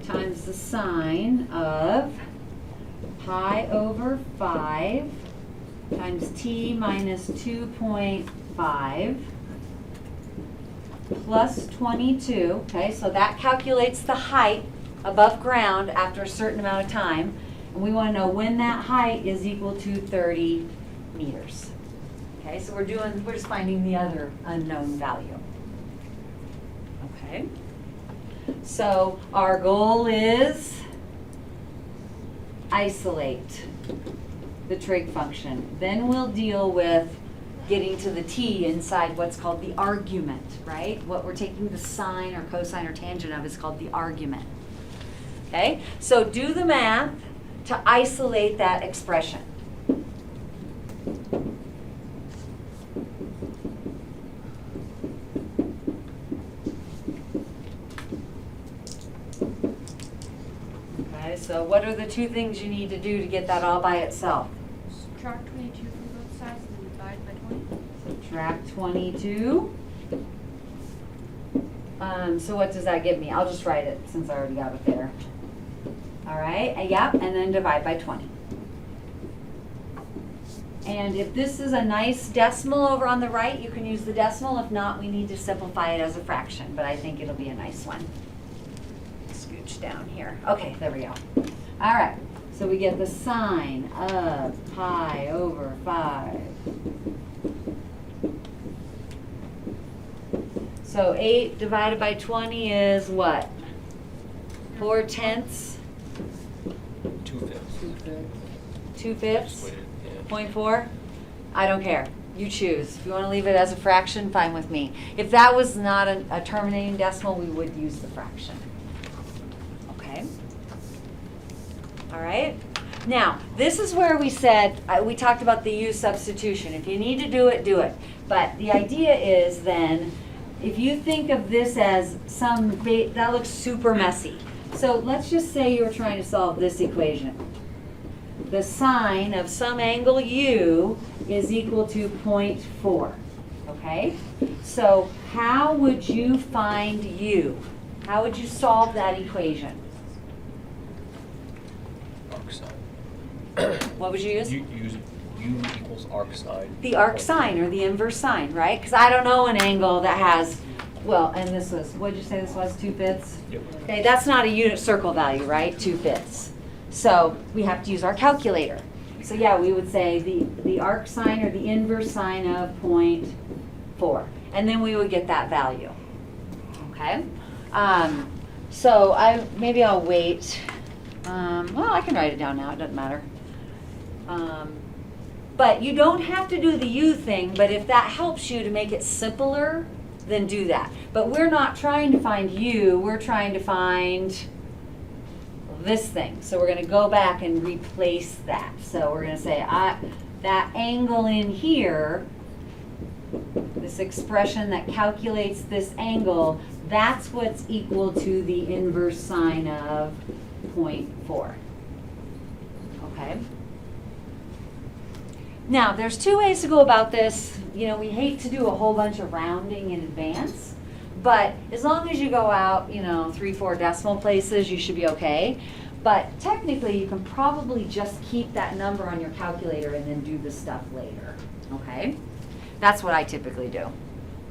times the sine of pi over 5 times t minus 2.5 plus 22. Okay, so that calculates the height above ground after a certain amount of time. And we want to know when that height is equal to 30 meters. Okay, so we're just finding the other unknown value. Okay, so our goal is isolate the trig function. Then we'll deal with getting to the t inside what's called the argument, right? What we're taking the sine or cosine or tangent of is called the argument. Okay, so do the math to isolate that expression. Okay, so what are the two things you need to do to get that all by itself? Subtract 22 from both sides and then divide by 20. Subtract 22. So what does that give me? I'll just write it since I already got it there. All right, yep, and then divide by 20. And if this is a nice decimal over on the right, you can use the decimal. If not, we need to simplify it as a fraction, but I think it'll be a nice one. Scooch down here. Okay, there we go. All right, so we get the sine of pi over 5. So 8 divided by 20 is what? 4/10? 2/5. 2/5? Split it, yeah. 0.4? I don't care. You choose. If you want to leave it as a fraction, fine with me. If that was not a terminating decimal, we would use the fraction. Okay? All right? Now, this is where we said, we talked about the u substitution. If you need to do it, do it. But the idea is then, if you think of this as that looks super messy. So let's just say you're trying to solve this equation. The sine of some angle u is equal to 0.4. Okay? So how would you find u? How would you solve that equation? Arc sine. What would you use? You use u equals arc sine. The arc sine or the inverse sine, right? Because I don't know an angle that has, well, and this was, what did you say this was, 2/5? Yep. Okay, that's not a unit circle value, right? 2/5. So we have to use our calculator. So yeah, we would say the arc sine or the inverse sine of 0.4. And then we would get that value. Okay? So maybe I'll wait. Well, I can write it down now. It doesn't matter. But you don't have to do the u thing, but if that helps you to make it simpler, then do that. But we're not trying to find u, we're trying to find this thing. So we're going to go back and replace that. So we're going to say that angle in here, this expression that calculates this angle, that's what's equal to the inverse sine of 0.4. Okay? Now, there's two ways to go about this. You know, we hate to do a whole bunch of rounding in advance, but as long as you go out, 3-4 decimal places, you should be okay. But technically, you can probably just keep that number on your calculator and then do the stuff later, okay? That's what I typically do.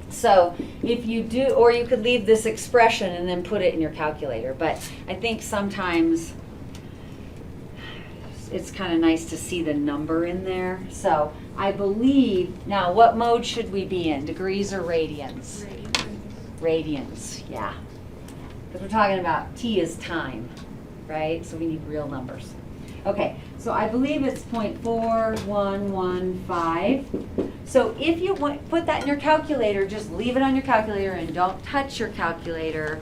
So if you do, or you could leave this expression and then put it in your calculator, but I think sometimes it's kind of nice to see the number in there. So I believe, now what mode should we be in? Degrees or radians? Radians, yeah. Because we're talking about t is time, right? So we need real numbers. Okay, so I believe it's 0.4115. So if you put that in your calculator, just leave it on your calculator and don't touch your calculator.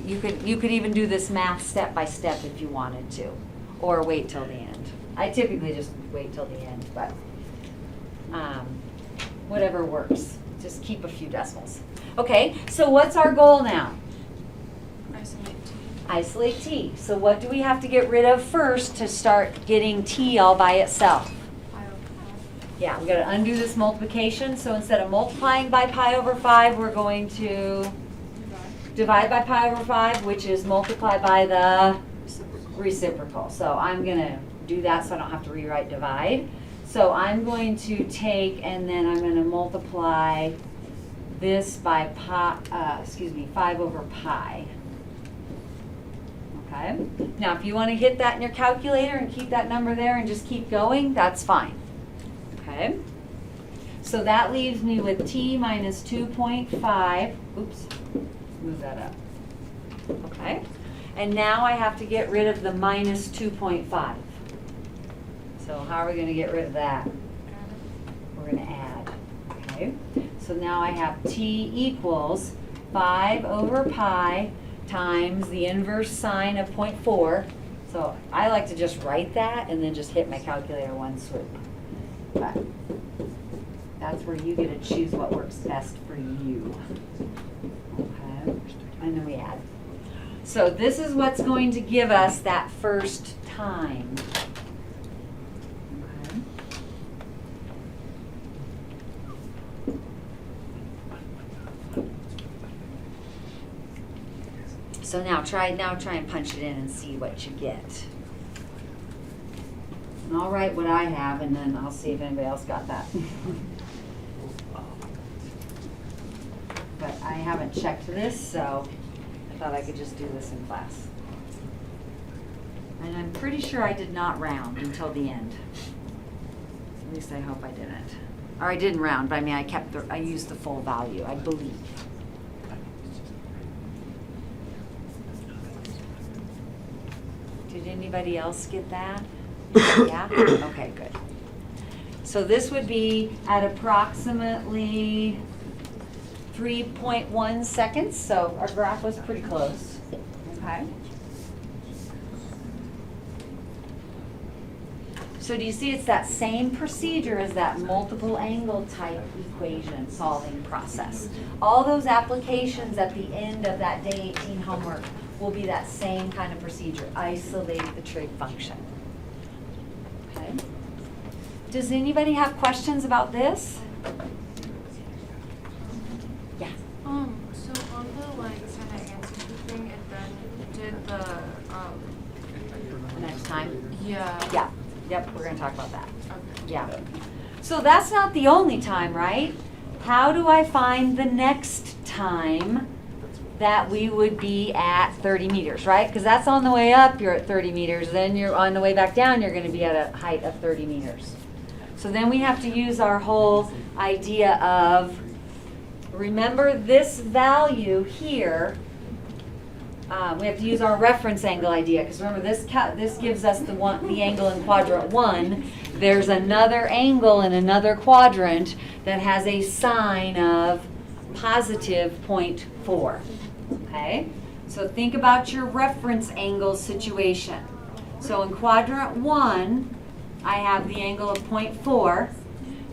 You could even do this math step by step if you wanted to, or wait till the end. I typically just wait till the end, but whatever works. Just keep a few decimals. Okay, so what's our goal now? Isolate t. So what do we have to get rid of first to start getting t all by itself? Yeah, we got to undo this multiplication. So instead of multiplying by pi over 5, we're going to divide by pi over 5, which is multiply by the reciprocal. So I'm going to do that so I don't have to rewrite divide. So I'm going to take and then I'm going to multiply this by pi, 5 over pi. Okay. Now if you want to hit that in your calculator and keep that number there and just keep going, that's fine. Okay. So that leaves me with t minus 2.5. Oops. Move that up. Okay. And now I have to get rid of the minus 2.5. So how are we going to get rid of that? We're going to add. Okay. So now I have t equals 5 over pi times the inverse sine of 0.4. So I like to just write that and then just hit my calculator one swoop. But that's where you get to choose what works best for you. Okay. And then we add. So this is what's going to give us that first time. Okay. So now try and punch it in and see what you get. And I'll write what I have and then I'll see if anybody else got that. But I haven't checked this, so I thought I could just do this in class. And I'm pretty sure I did not round until the end. At least I hope I didn't. Or I didn't round, but I mean I used the full value, I believe. Did anybody else get that? Yeah? Okay, good. So this would be at approximately 3.1 seconds, so our graph was pretty close. Okay. So do you see it's that same procedure as that multiple angle type equation solving process? All those applications at the end of that day 18 homework will be that same kind of procedure. Isolate the trig function. Okay. Does anybody have questions about this? Yeah. So on the like kind of answer thing, it then did the Next time? yeah. Yeah. Yep, we're gonna talk about that. Okay. Yeah. So that's not the only time, right? How do I find the next time that we would be at 30 meters, right? Because that's on the way up, you're at 30 meters. Then you're on the way back down, you're going to be at a height of 30 meters. So then we have to use our whole idea of, remember this value here, we have to use our reference angle idea. Because remember, this gives us the angle in quadrant 1. There's another angle in another quadrant that has a sine of positive 0.4. Okay, so think about your reference angle situation. So in quadrant 1, I have the angle of 0.4.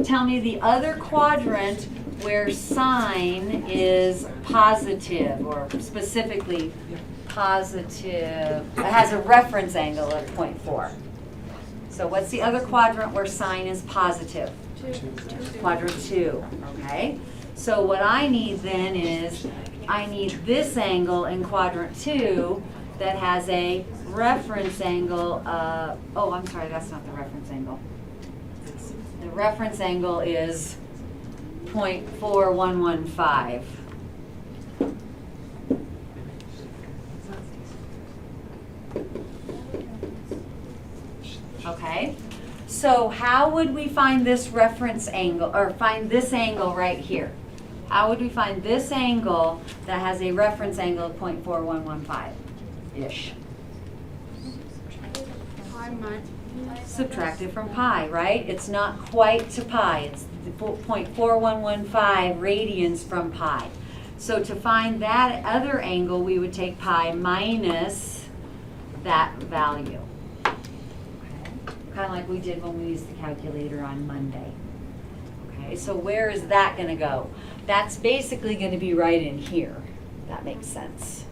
Tell me the other quadrant where sine is positive, or specifically positive, it has a reference angle of 0.4. So what's the other quadrant where sine is positive? Quadrant 2, okay? So what I need then is, I need this angle in quadrant 2 that has a reference angle, oh, I'm sorry, that's not the reference angle. The reference angle is 0.4115. Okay, so how would we find this reference angle, or find this angle right here? How would we find this angle that has a reference angle of 0.4115-ish? Subtract it from pi, right? It's not quite to pi. It's 0.4115 radians from pi. So to find that other angle, we would take pi minus that value. Kind of like we did when we used the calculator on Monday. Okay, so where is that going to go? That's basically going to be right in here. That makes sense.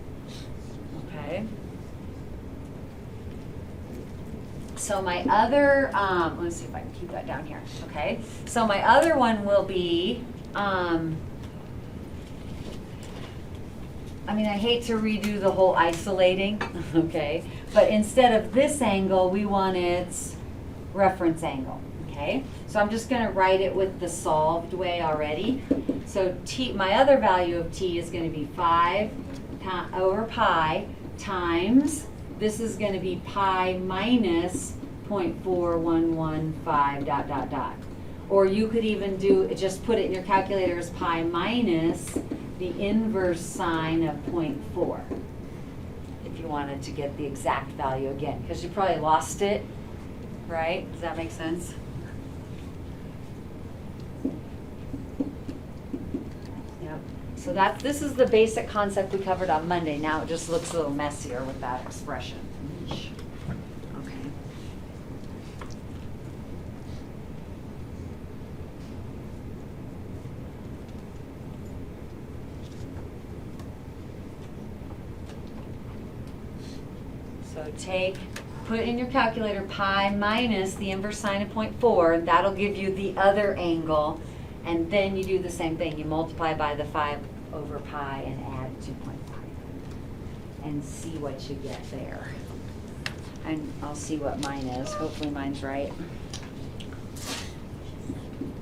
Okay. So my other, let's see if I can keep that down here. Okay. So my other one will be, I mean, I hate to redo the whole isolating, okay? But instead of this angle, we want its reference angle, okay? So I'm just gonna write it with the solved way already. So t, my other value of t is gonna be 5 over pi times, this is gonna be pi minus 0.4115 dot dot dot. Or you could even do, just put it in your calculator as pi minus the inverse sine of 0.4. If you wanted to get the exact value again, because you probably lost it, right? Does that make sense? Yep. So that's, this is the basic concept we covered on Monday. Now it just looks a little messier with that expression. Okay. So put in your calculator pi minus the inverse sine of 0.4, and that'll give you the other angle. And then you do the same thing. You multiply by the 5 over pi and add 2.5. And see what you get there. And I'll see what mine is. Hopefully mine's right.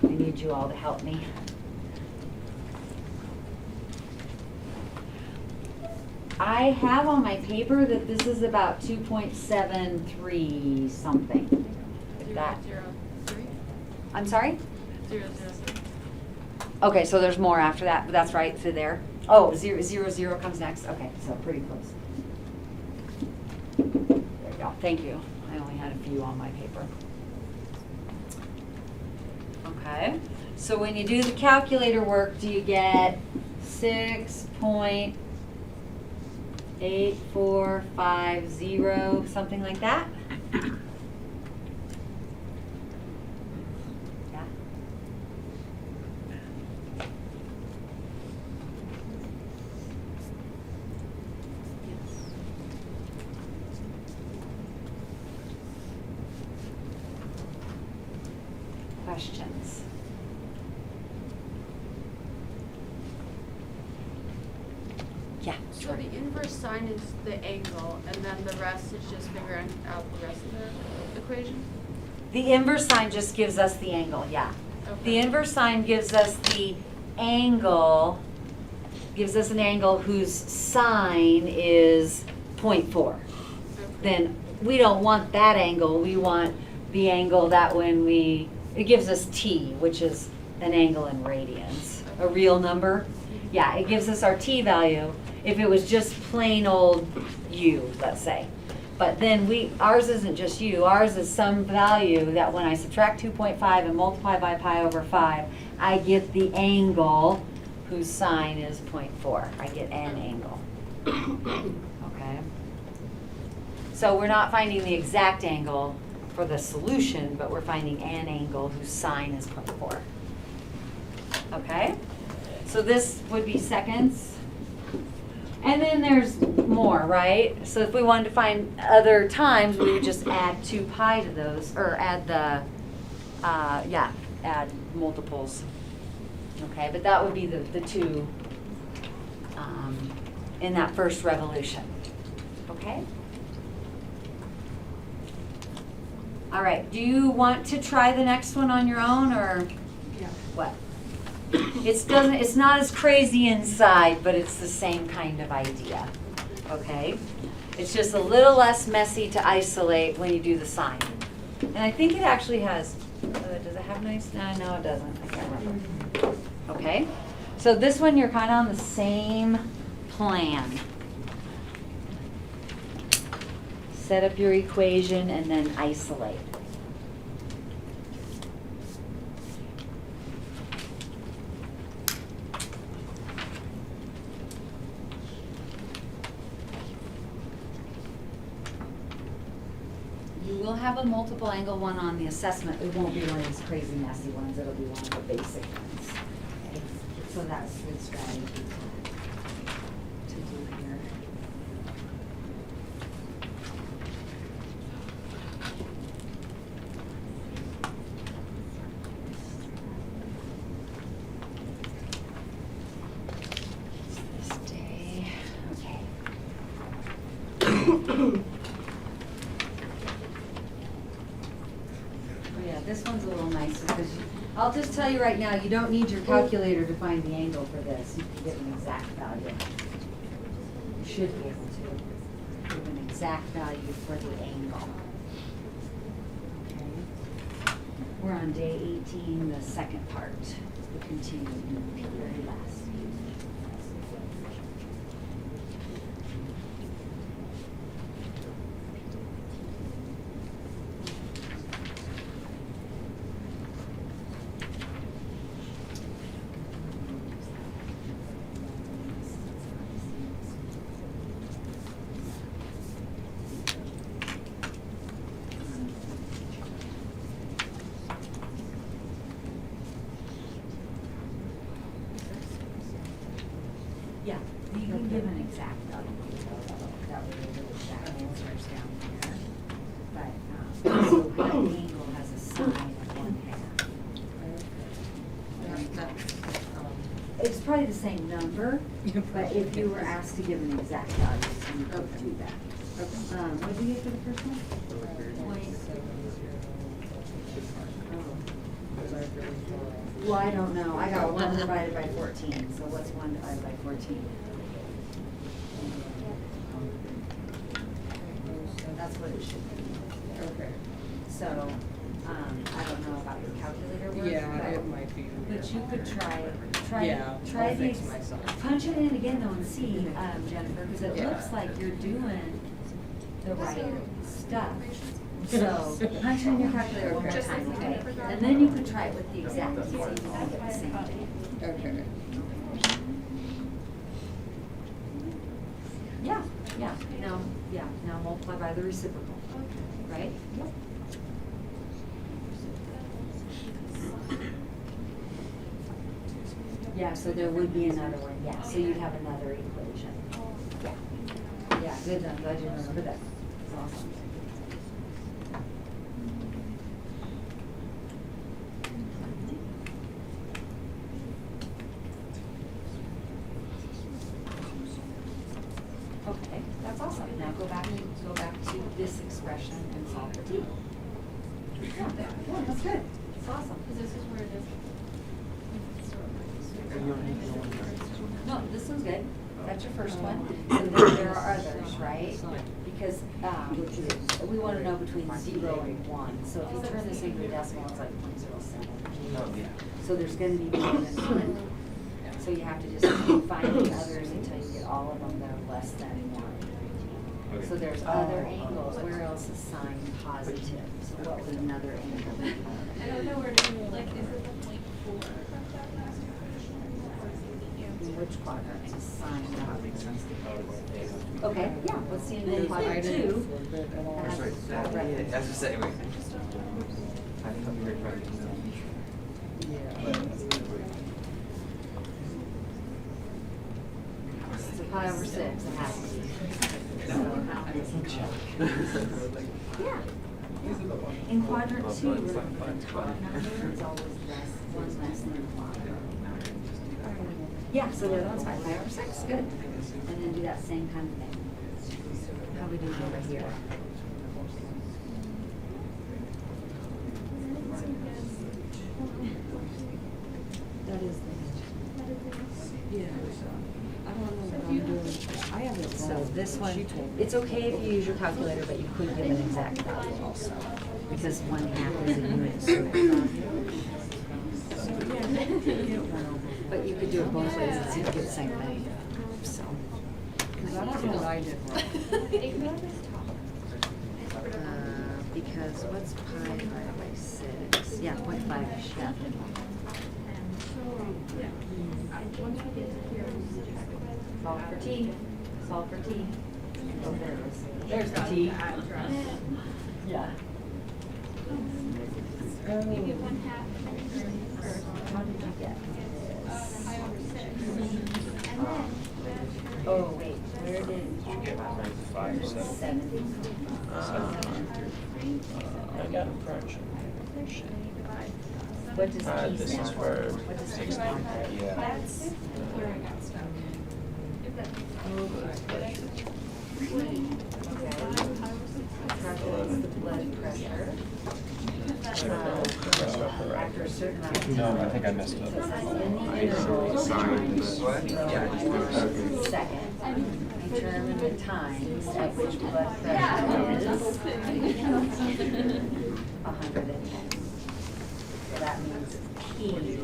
I need you all to help me. I have on my paper that this is about 2.73 something. If that. 0.03. I'm sorry? 0.03. Okay, so there's more after that, but that's right through there. Oh, 0.00 comes next. Okay, so pretty close. There you go. Thank you. I only had a few on my paper. Okay, so when you do the calculator work, do you get 6.8450, something like that? Yeah. Questions? Yeah, So sure. the inverse sine is the angle, and then the rest is just figuring out the rest of the equation? The inverse sine just gives us the angle, yeah. Okay. The inverse sine gives us the angle, gives us an angle whose sine is 0.4. Okay. Then we don't want that angle, we want the angle that when it gives us t, which is an angle in radians, a real number. Yeah, it gives us our t value if it was just plain old u, let's say. But then ours isn't just u, ours is some value that when I subtract 2.5 and multiply by pi over 5, I get the angle whose sine is 0.4. I get an angle. Okay? So we're not finding the exact angle for the solution, but we're finding an angle whose sine is 0.4. Okay? So this would be seconds. And then there's more, right? So if we wanted to find other times, we would just add 2 pi to those, or add the, add multiples. Okay, but that would be the two in that first revolution. Okay? All right, do you want to try the next one on your own, or Yeah. what? It's not as crazy inside, but it's the same kind of idea, okay? It's just a little less messy to isolate when you do the sign. And I think it actually has, does it have nice, no, it doesn't, I can't remember. Okay, so this one you're kind of on the same plan. Set up your equation and then isolate. You will have a multiple angle one on the assessment. It won't be one of these crazy messy ones. It'll be one of the basic ones. Okay? So that's a good strategy to do here. This day. Oh yeah, this one's a little nicer because I'll just tell you right now, you don't need your calculator to find the angle for this. You can get an exact value. You should be able to give an exact value for the angle. Okay. We're on day 18, the second part, the continuing, the very last. Yeah, you can give an exact value. That would be the exact answers down here. But, so that angle has a sine of 1/2. It's probably the same number, but if you were asked to give an exact value, then you could do that. What did you get for the first one? Well, I don't know. I got 1 divided by 14, so what's 1 divided by 14? That's what it should be. Okay. So, I don't know about your calculator work. Yeah, it might be. But you could try Yeah, try I'll the, fix myself. punch it in again though and see, Jennifer, because it Yeah. looks like you're doing the right stuff. So, punch it in your calculator one more Okay. time, okay? And then you could try it with the exact, and see if you can get the same thing. Okay. Yeah, now multiply by the reciprocal, right? Yep. Yeah, so there would be another one, yeah, so you'd have another equation. Yeah. Yeah, good, I'm glad you remember that. That's awesome. Okay, that's awesome. Now go back to this expression and solve for t. Yeah, that's good. That's awesome. Because this is where it is. No, this one's good. That's your first one. And then there are others, right? Because we want to know between 0 and 1. So if you turn this into a decimal, it's like 0.07. So there's going to be more than 1. So you have to just keep finding others until you get all of them that are less than 1. So there's other angles. Where else is sign positive? So what would another angle be? I don't know where to, like, is it the point 4? In which quadrant is sign positive? Okay, yeah, let's see in the quadrant 2. That's right. That's just say, wait. I thought we were trying to. It's a pi over 6, it has to be. Yeah. In quadrant 2, remember the top number is always one less than the bottom. Yeah, so the other one's 5 pi over 6, good. And then do that same kind of thing. How we do it over here? That is the. Yeah. I don't know what I'm doing. I have it So wrong. this one, She told me. it's okay if you use your calculator, but you could give an exact value also. Because 1/2 is a unit circle. But you could do it both ways and see if you get the same thing, so. Because I don't know what I did wrong. Because what's pi divided by 6? Yeah, 0.5, yeah. Solve for t, solve for t. Oh, there it is. There's the t. Yeah. You get 1/2. How did you get this? Pi over 6. And then. Oh, wait, where did Did you get 5 or 7? 7? I got a fraction. What does t This stand is for? where What does t 60, stand for? yeah. That's where I got stuck. If that makes sense. Okay. after a certain amount of time. No, I think I missed it. So it says in the interval of times What? Yeah. between second, determine the times at which blood pressure is 110. So that means P is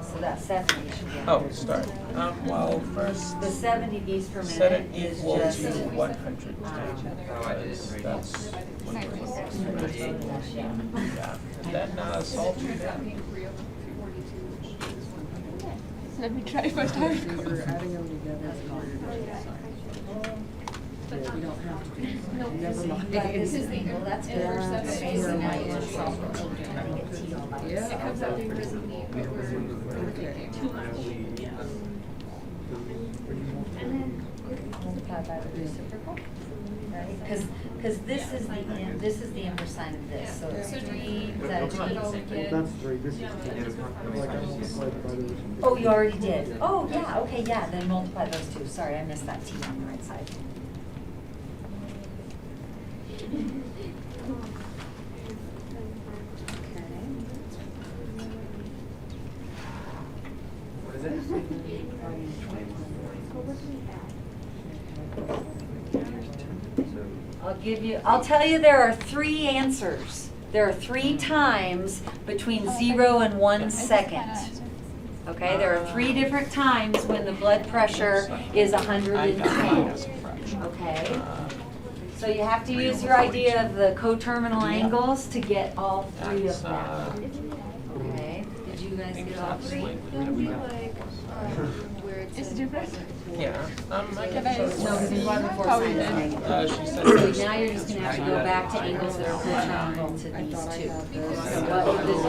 so that's 70 should be. Oh, start. Well, first, The 70 beats per set it minute is equal to just 110. Oh, I did it right. That's yeah. Then solve it. Let me try first time. We're adding them together. Yeah, we don't have to. Never mind. This is the, well, that's good. That's Okay, so where now my you just issue solve is. the T, I think it's T all by Yeah. itself. It comes out the original, but Okay. Multiply by the reciprocal, right? Because this is the inverse sign of this, so it's 3, is that a T? That's 3, this is 2. Like I multiplied by the. Oh, you already did. Oh, yeah, okay, yeah, then multiply those two. Sorry, I missed that T on the right side. What is it? I'll tell you there are 3 answers. There are 3 times between 0 and 1 second. Okay, there are 3 different times when the blood pressure is I got mine 110. as a fraction. Okay? So you have to use your idea of the coterminal angles to get all 3 of them. Okay, did you guys get all 3? it'll be like, where it It's says. different? Yeah. I Can I- show No, because the one before How sign is is it? negative. She said So there's- now you're just gonna have to go back to angles that are coterminal to I these thought I 2. had this. So what would this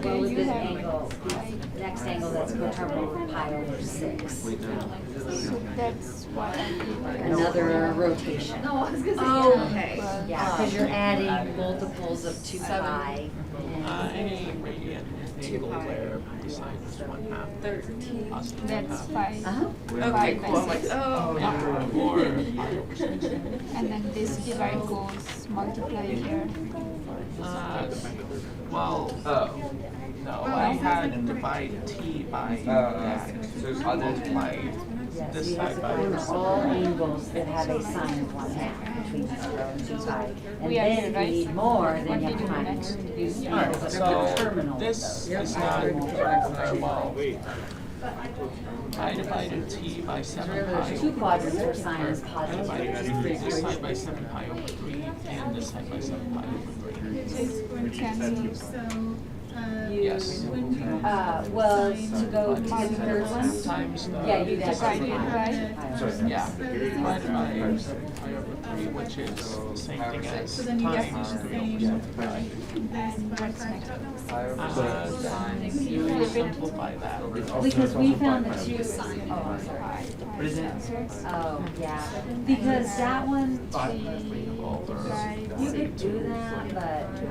Okay, you have- angle, next angle that's coterminal with pi over 6? So that's what I do. Another rotation. Oh, okay. Yeah, because you're adding multiples of 2 pi. Any radian angle where sine is 1/2. 13. Positive That's 1/2. 5. Uh-huh. Okay, cool. I'm like, oh. Or pi over 6. And then this divide goes multiply here. Well, Oh. no, I had divide t by Oh, that. so it's other than- Multiply Yes, this you have side to by find this all side. angles that have a sine of 1/2 between 0 and 2 pi. And We are here, then if right? you need more, then What you we have to do find next? use Alright, angles that are so coterminal with this those. is not, well, I divided t by 7 pi There's 2 over quadrants where sine is I positive. divided this side by 7 pi over 3 and this side by 7 pi over 3. Can Yes. Well, to go to get the third one? Times the. Yeah, you'd have to Divide it, divide. right? Yeah, divided by 7 pi over 3, which is the same thing as times 3 over 7 pi. what's next? Pi over Then 6. you simplify that. Because we found the 2, oh, I'm sorry. What is it? Oh, yeah, because that one, you could do that, but, you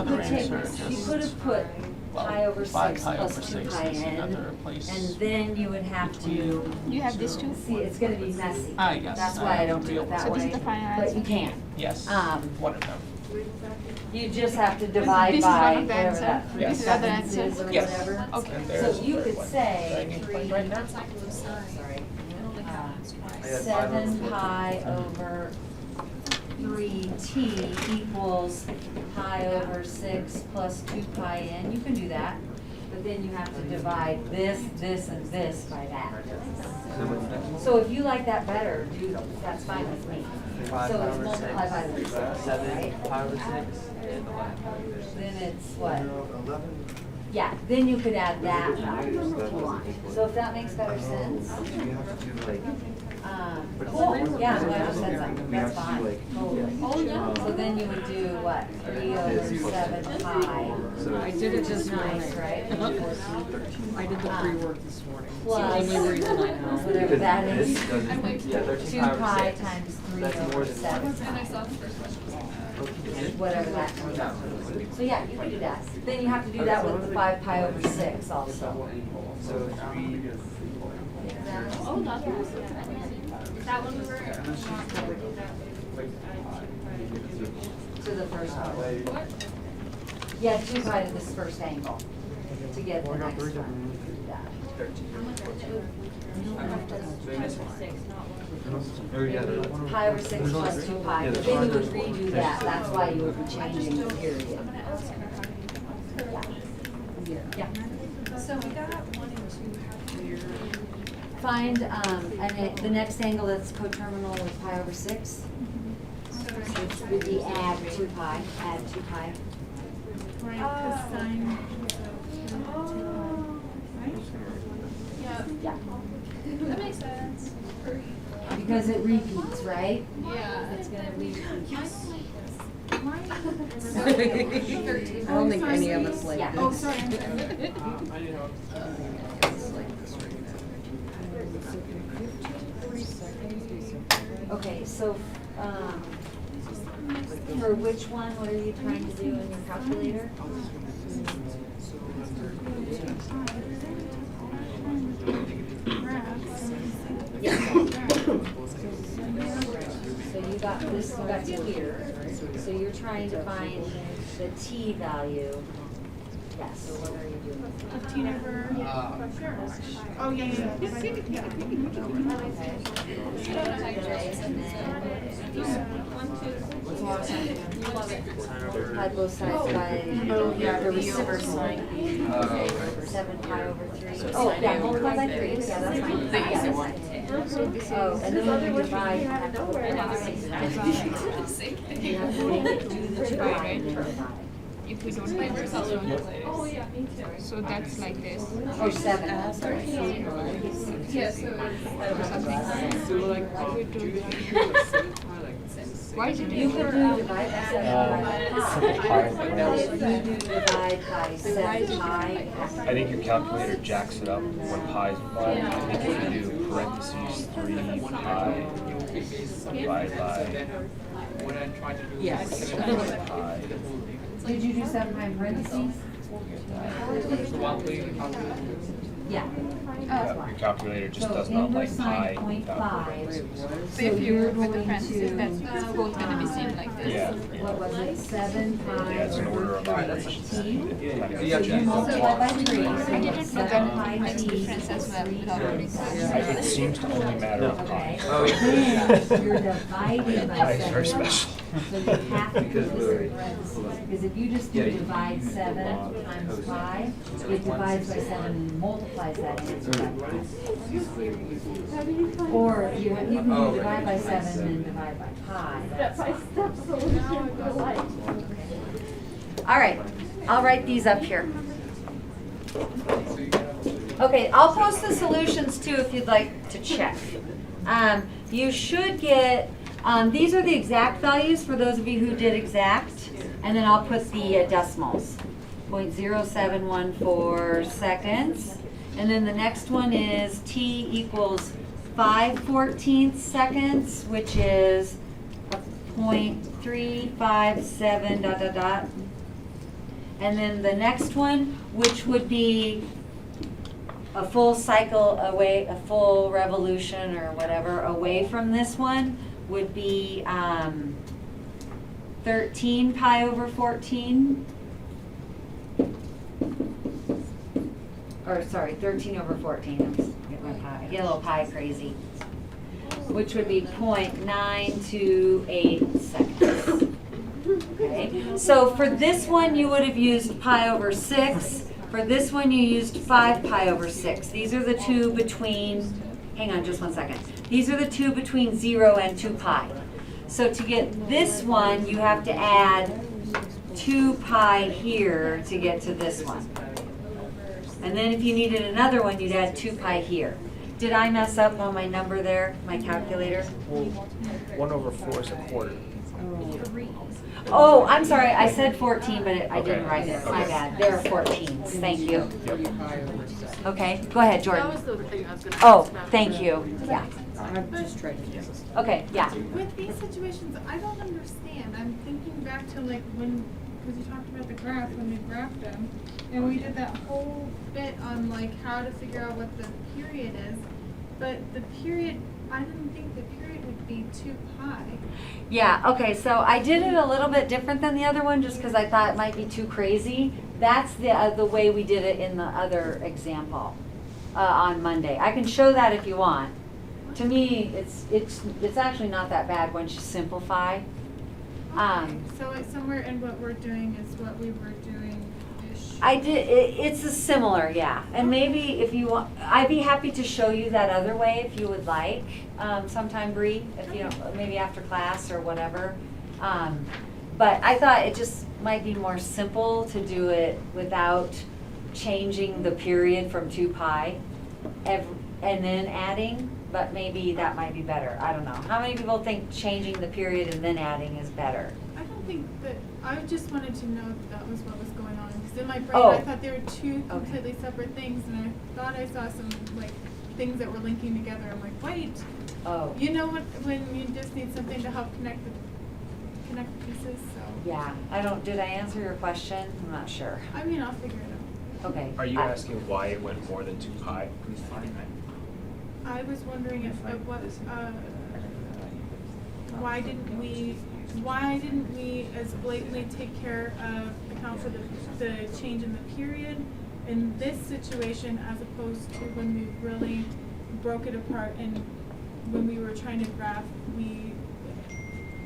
could take, you could have put pi over 6 pi plus over 2 6 pi is in, another place. and then you would have to, You have this too? see, it's gonna be messy. Ah, yes, That's why I don't do it that So this is way, the final but you answer? can. Yes, Um, one of them. You just have to divide This is by one of the whatever answer? that This is other 3/7 answer? is or Yes. whatever. Okay. And there's So you the could one. say Do I need to three, plug right now? sorry, Yeah, 7 5 over pi over 3t equals pi over 6 plus 2 pi n. You can do that, but then you have to divide this, and this by that. So what's next? So if you like that better, that's fine with me. 5 So pi it's over multiply by 6. the reciprocal, 7 right? pi over 6 and 11 pi over 6. Then it's what? 11. Yeah, then you could add that value if you want. So if that makes better sense. You have to do like. Cool, yeah, I'm glad you said something, We that's have to do fine, like. totally. Oh, yeah. So then you would do what, 3 over 7 pi, So I did it which this is nice, morning. right? I did the pre-work this morning. It's the Plus, only reason I know. whatever because that this is, doesn't, yeah, 13 2 pi over pi 6. times 3 That's more over than 7 one. pi. whatever that comes out to. So yeah, you can do that. Then you have to do that with the 5 pi over 6 also. So 3. Oh, not that. That one was. To the first one. Yeah, 2 pi to this first angle to get the next one. Do that. 13. So you missed one. Or yeah, the other Pi over 6 plus 2 pi, but then you would redo that, that's why you would be changing the period. Yeah. So we got 1 and 2 here. Find, the next angle that's coterminal with pi over 6. Which would be add 2 pi, add 2 pi. Right, because sine. Yeah. Yeah. That makes sense. Because it repeats, right? Yeah, it's gonna be. I don't think any of us like Yeah. this. Oh, sorry. Okay, so, for which one, what are you trying to do in your calculator? Yeah. So you got this, you got to here, so you're trying to find the t value. Yes, so what are you doing? 15 over. Oh, yeah, yeah. Divide both sides by the reciprocal. 7 pi over 3. Oh, yeah, multiply by 3. Yeah, that's fine. Yeah, that's fine. Oh, and then when you divide, you have to put it on 6. You have to make it do the 2 pi and then divide. If we don't have this Oh, yeah, me too. so that's like this. Oh, 7, sorry. Yeah, so So like, Why is it You could do divide by 7 by pi. If you do divide by 7 pi, I think your calculator jacks it up when pi is involved. I think if you do parentheses 3 pi divided by what I'm trying to do Yes. is pi. did you do 7 pi in parentheses? one way to calculate. Yeah. Yeah, your calculator just So does not inverse like pi. sine without 0.5. parentheses. So if you you're work with the going parentheses, to, that's both gonna be seen like this. Yeah. what was it, 7 pi Yeah, it's an order of over operations. 3 t? Kind of So jack you it up. multiply by 3, so I you didn't have know 7 that pi makes t difference as well without already It seems to only matter of Okay. pi. Oh, yeah. Then you're dividing by Pi is very 7. special. So you have to put this in parentheses, because if you just do divide 7 times pi, it divides by 7 and multiplies that answer by pi. Or you can do divide by 7 and divide by pi. All right, I'll write these up here. Okay, I'll post the solutions too if you'd like to check. You should get, these are the exact values for those of you who did exact, and then I'll put the decimals. 0.0714 seconds. And then the next one is t equals 5/14 seconds, which is 0.357 ... And then the next one, which would be a full cycle away, a full revolution or whatever away from this one, would be 13 pi over 14. Or sorry, 13 over 14. I'm just getting my pi, I get a little pi crazy. Which would be 0.928 seconds. Okay, so for this one you would have used pi over 6. For this one you used 5 pi over 6. These are the two between, hang on just one second. These are the two between 0 and 2 pi. So to get this one you have to add 2 pi here to get to this one. And then if you needed another one you'd add 2 pi here. Did I mess up on my number there, my calculator? Well, 1/4 is a quarter. Oh, I'm sorry, I said 14, but I didn't write it. My bad. There are 14s. Thank you. Okay, go ahead, that Jordan. was the thing I was gonna ask Oh, about. thank you. Yeah. I've just tried to do this. Okay, yeah. With these situations, I don't understand. I'm thinking back to like when, because you talked about the graph, when we graphed them, and we did that whole bit on like how to figure out what the period is. But the period, I didn't think the period would be 2 pi. Yeah, okay, so I did it a little bit different than the other one, just because I thought it might be too crazy. That's the way we did it in the other example on Monday. I can show that if you want. To me, it's actually not that bad once you simplify. Okay, so it's somewhere in what we're doing is what we were doing-ish. I did, it's a similar, yeah. And maybe if you want, I'd be happy to show you that other way if you would like, sometime, Bree, if you don't, maybe after class or whatever. But I thought it just might be more simple to do it without changing the period from 2 pi and then adding, but maybe that might be better. I don't know. How many people think changing the period and then adding is better? I don't think that, I just wanted to know that was what was going on, because in my brain, Oh. I thought they were two completely separate things, and I thought I saw some, like, things that were linking together. I'm like, wait, Oh, you know what, when you just need something to help connect the pieces, so. yeah. Did I answer your question? I'm not sure. I mean, I'll figure it out. Okay. Are you asking why it went more than 2 pi? I was wondering if, why didn't we as blatantly account for the change in the period in this situation as opposed to when we really broke it apart, and when we were trying to graph, we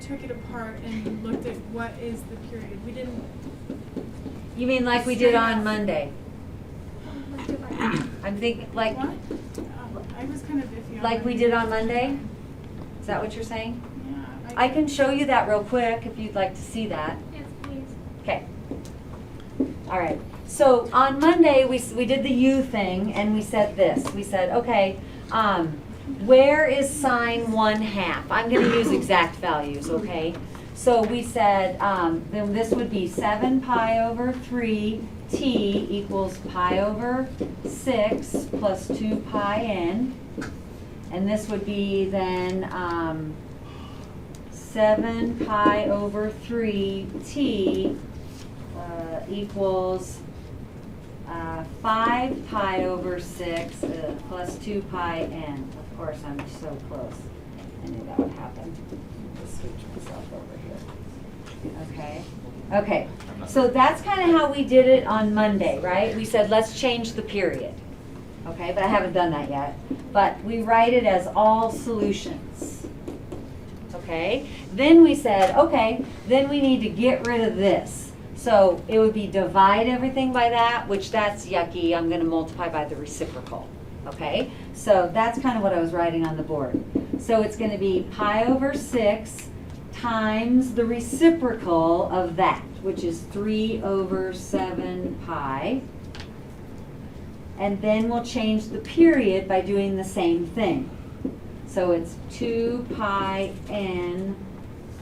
took it apart and looked at what is the period. We didn't. You mean like we did Straight on up. Monday? I'm thinking like What? I was kind of iffy on like we that. did on Monday? Is that what you're saying? Yeah. I can show you that real quick if you'd like to see that. Yes, please. Okay. All right. So on Monday, we did the U thing, and we said this. We said, okay, where is sine 1/2? I'm going to use exact values, okay? So we said, then this would be 7 pi over 3 t equals pi over 6 plus 2 pi n. And this would be then 7 pi over 3 t equals 5 pi over 6 plus 2 pi n. Of course, I'm so close. I knew that would happen. Just switch myself over here. Okay. Okay. So that's kind of how we did it on Monday, right? We said, let's change the period. Okay, but I haven't done that yet. But we write it as all solutions. Okay? Then we said, okay, then we need to get rid of this. So it would be divide everything by that, which that's yucky. I'm going to multiply by the reciprocal. Okay? So that's kind of what I was writing on the board. So it's going to be pi over 6 times the reciprocal of that, which is 3 over 7 pi. And then we'll change the period by doing the same thing. So it's 2 pi n,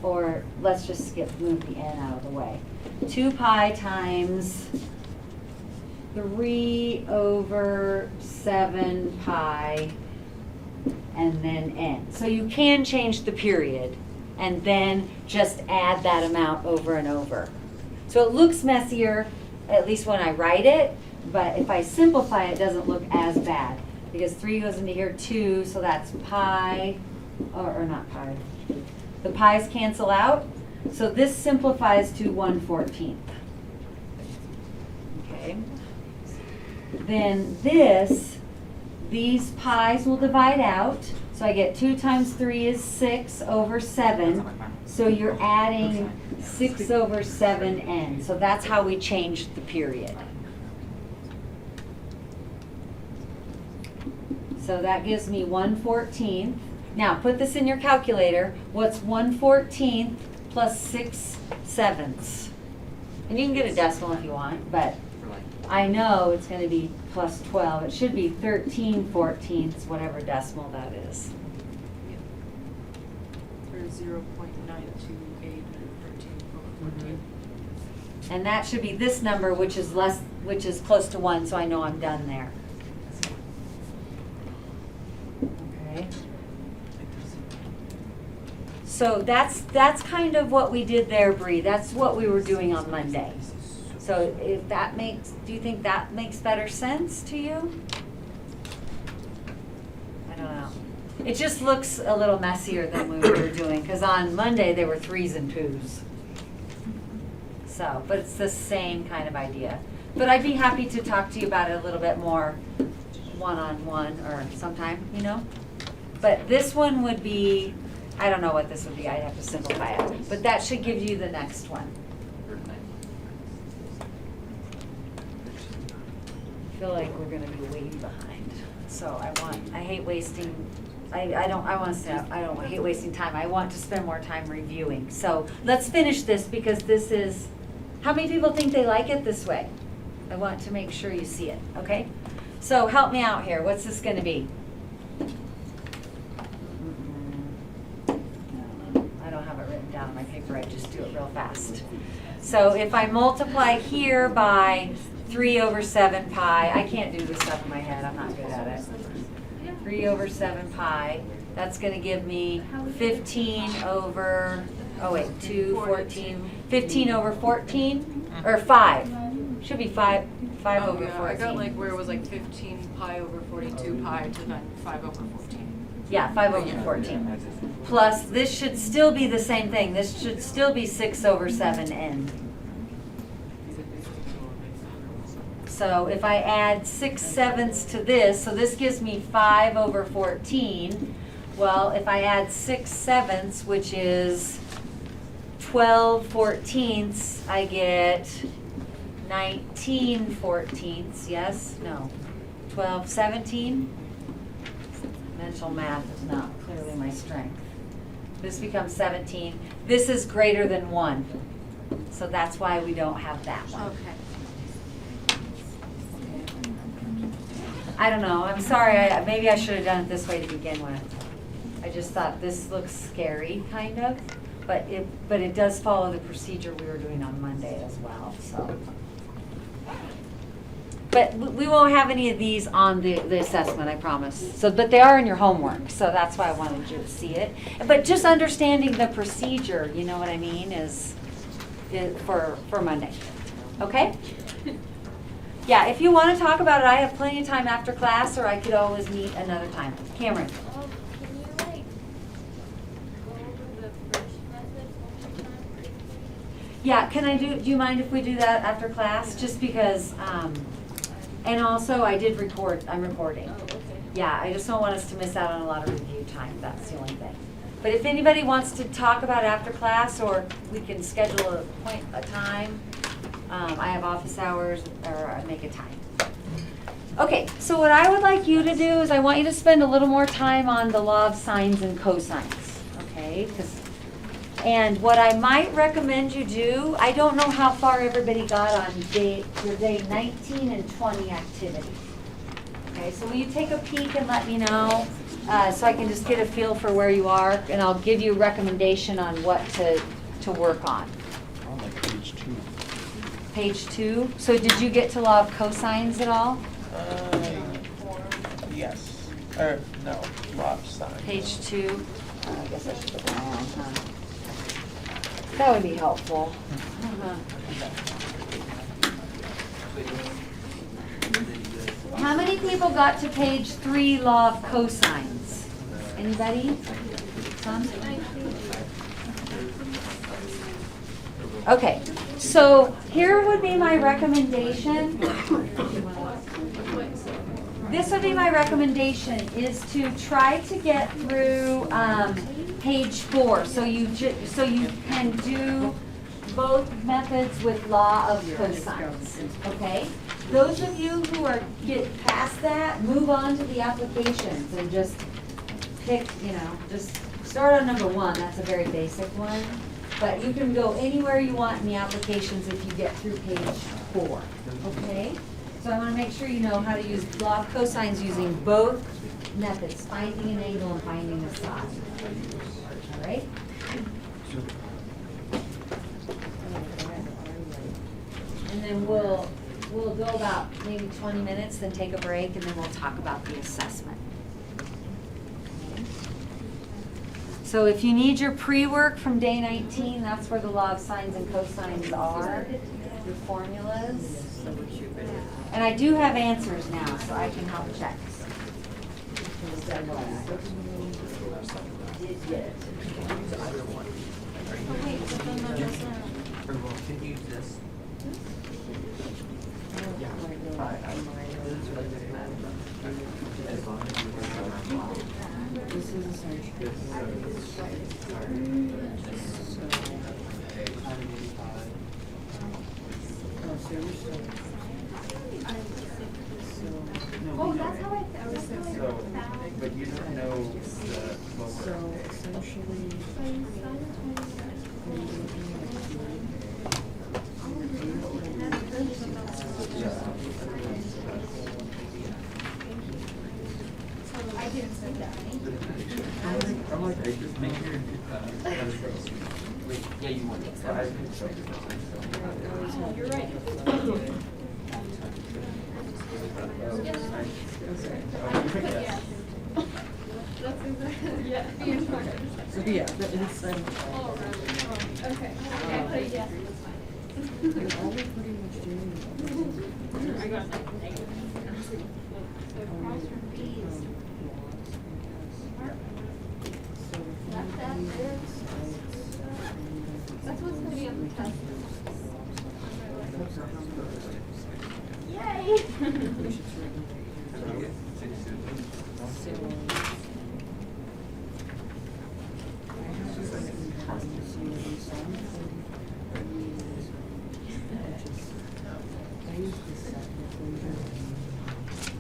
or let's just move the n out of the way. 2 pi times 3 over 7 pi, and then n. So you can change the period and then just add that amount over and over. So it looks messier, at least when I write it, but if I simplify it, it doesn't look as bad. Because 3 goes into here, 2, so that's pi, or not pi. The pi's cancel out, so this simplifies to 1/14. Okay. Then these pi's will divide out, so I get 2 times 3 is 6 over 7, so you're adding 6 over 7n. So that's how we changed the period. So that gives me 1/14. Now put this in your calculator. What's 1/14 plus 6/7? And you can get a decimal if you want, but I know it's going to be plus 12. It should be 13/14, whatever decimal that is. Or 0.928 or 13. And that should be this number, which is close to 1, so I know I'm done there. Okay. So that's kind of what we did there, Bree. That's what we were doing on Monday. So if that makes, do you think that makes better sense to you? I don't know. It just looks a little messier than we were doing, because on Monday there were 3s and 2s. So, but it's the same kind of idea. But I'd be happy to talk to you about it a little bit more one-on-one or sometime, you know? But this one would be, I don't know what this would be, I'd have to simplify it. But that should give you the next one. I feel like we're gonna be way behind. So I hate wasting, I hate wasting time. I want to spend more time reviewing. So let's finish this because this is, how many people think they like it this way? I want to make sure you see it, okay? So help me out here. What's this gonna be? I don't have it written down on my paper. I just do it real fast. So if I multiply here by 3/7 pi, I can't do this stuff in my head. I'm not good at it. 3/7 pi, that's going to give me 15 over, oh wait, 2, 14, 15 over 14, or 5. Should be 5 over 14. I got like where it was like 15 pi over 42 pi to then 5 over 14. Yeah, 5 over 14. Plus, this should still be the same thing. This should still be 6/7n. So if I add 6/7 to this, so this gives me 5 over 14. Well, if I add 6/7, which is 12/14, I get 19/14. Yes? No. 12/17. Mental math is not clearly my strength. This becomes 17. This is greater than 1. So that's why we don't have that one. Okay. I don't know. I'm sorry. Maybe I should have done it this way to begin with. I just thought this looks scary, kind of, but it does follow the procedure we were doing on Monday as well. So, but we won't have any of these on the assessment, I promise. So, but they are in your homework, so that's why I wanted you to see it. But just understanding the procedure, you know what I mean, is for Monday. Okay. Yeah, if you want to talk about it, I have plenty of time after class, or I could always meet another time. Cameron. Can you like go over the first method one more time? Yeah, do you mind if we do that after class? Just because, and also I'm recording. Oh, okay. Yeah, I just don't want us to miss out on a lot of review time, that's the only thing. But if anybody wants to talk about it after class, or we can schedule a time, I have office hours, or I make a time. Okay, so what I would like you to do is I want you to spend a little more time on the law of sines and cosines, okay? And what I might recommend you do, I don't know how far everybody got on your day 19 and 20 activity. Okay, so will you take a peek and let me know, so I can just get a feel for where you are, and I'll give you a recommendation on what to work on. On like page 2. Page 2. So did you get to law of cosines at all? Yes. Or no, law of sine. Page 2. I guess I should put that on, huh? That would be helpful. How many people got to page 3, law of cosines? Anybody? Some? Okay, so here would be my recommendation. This would be my recommendation, is to try to get through page 4, so you can do both methods with law of cosines. Okay, those of you who get past that, move on to the applications and just pick. Just start on number 1. That's a very basic one. But you can go anywhere you want in the applications if you get through page 4, okay? So I want to make sure you know how to use law of cosines using both methods, finding an angle and finding a side. All right? And then we'll go about maybe 20 minutes, then take a break, and then we'll talk about the assessment. So if you need your pre-work from day 19, that's where the law of sines and cosines are, your formulas. And I do have answers now, so I can help check. Did get it. Oh, wait, but then that doesn't. Or well, can you use this? Yeah. As long as you work on This is a search. Oh, so you're still. Oh, that's how I was So, but you don't know the So lower. essentially, I didn't see that. I'm like, I just make your, Wait, yeah, you want it. I can show you. You're right. Okay. That's exactly, yeah. so yeah, that is, Oh, right. Okay. I put yes. and all we're pretty much doing is. I got that. That's what's gonna be on the test. Yay!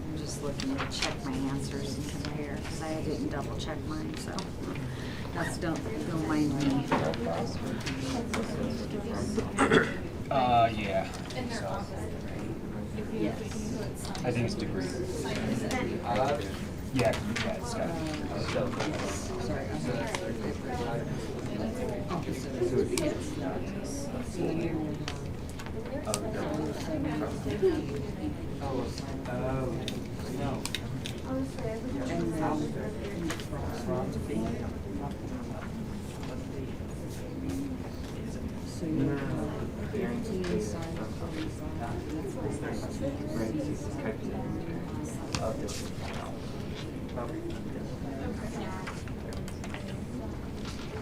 I'm just looking to check my answers and compare, because I didn't double check mine, so don't mind me. Yeah. So, Yes. I think it's degree. Yeah, it's got Sorry, I'm sorry. Opposite. Yes. So then you're. No. And then in the crossroads B. So you have guarantee sign of 45.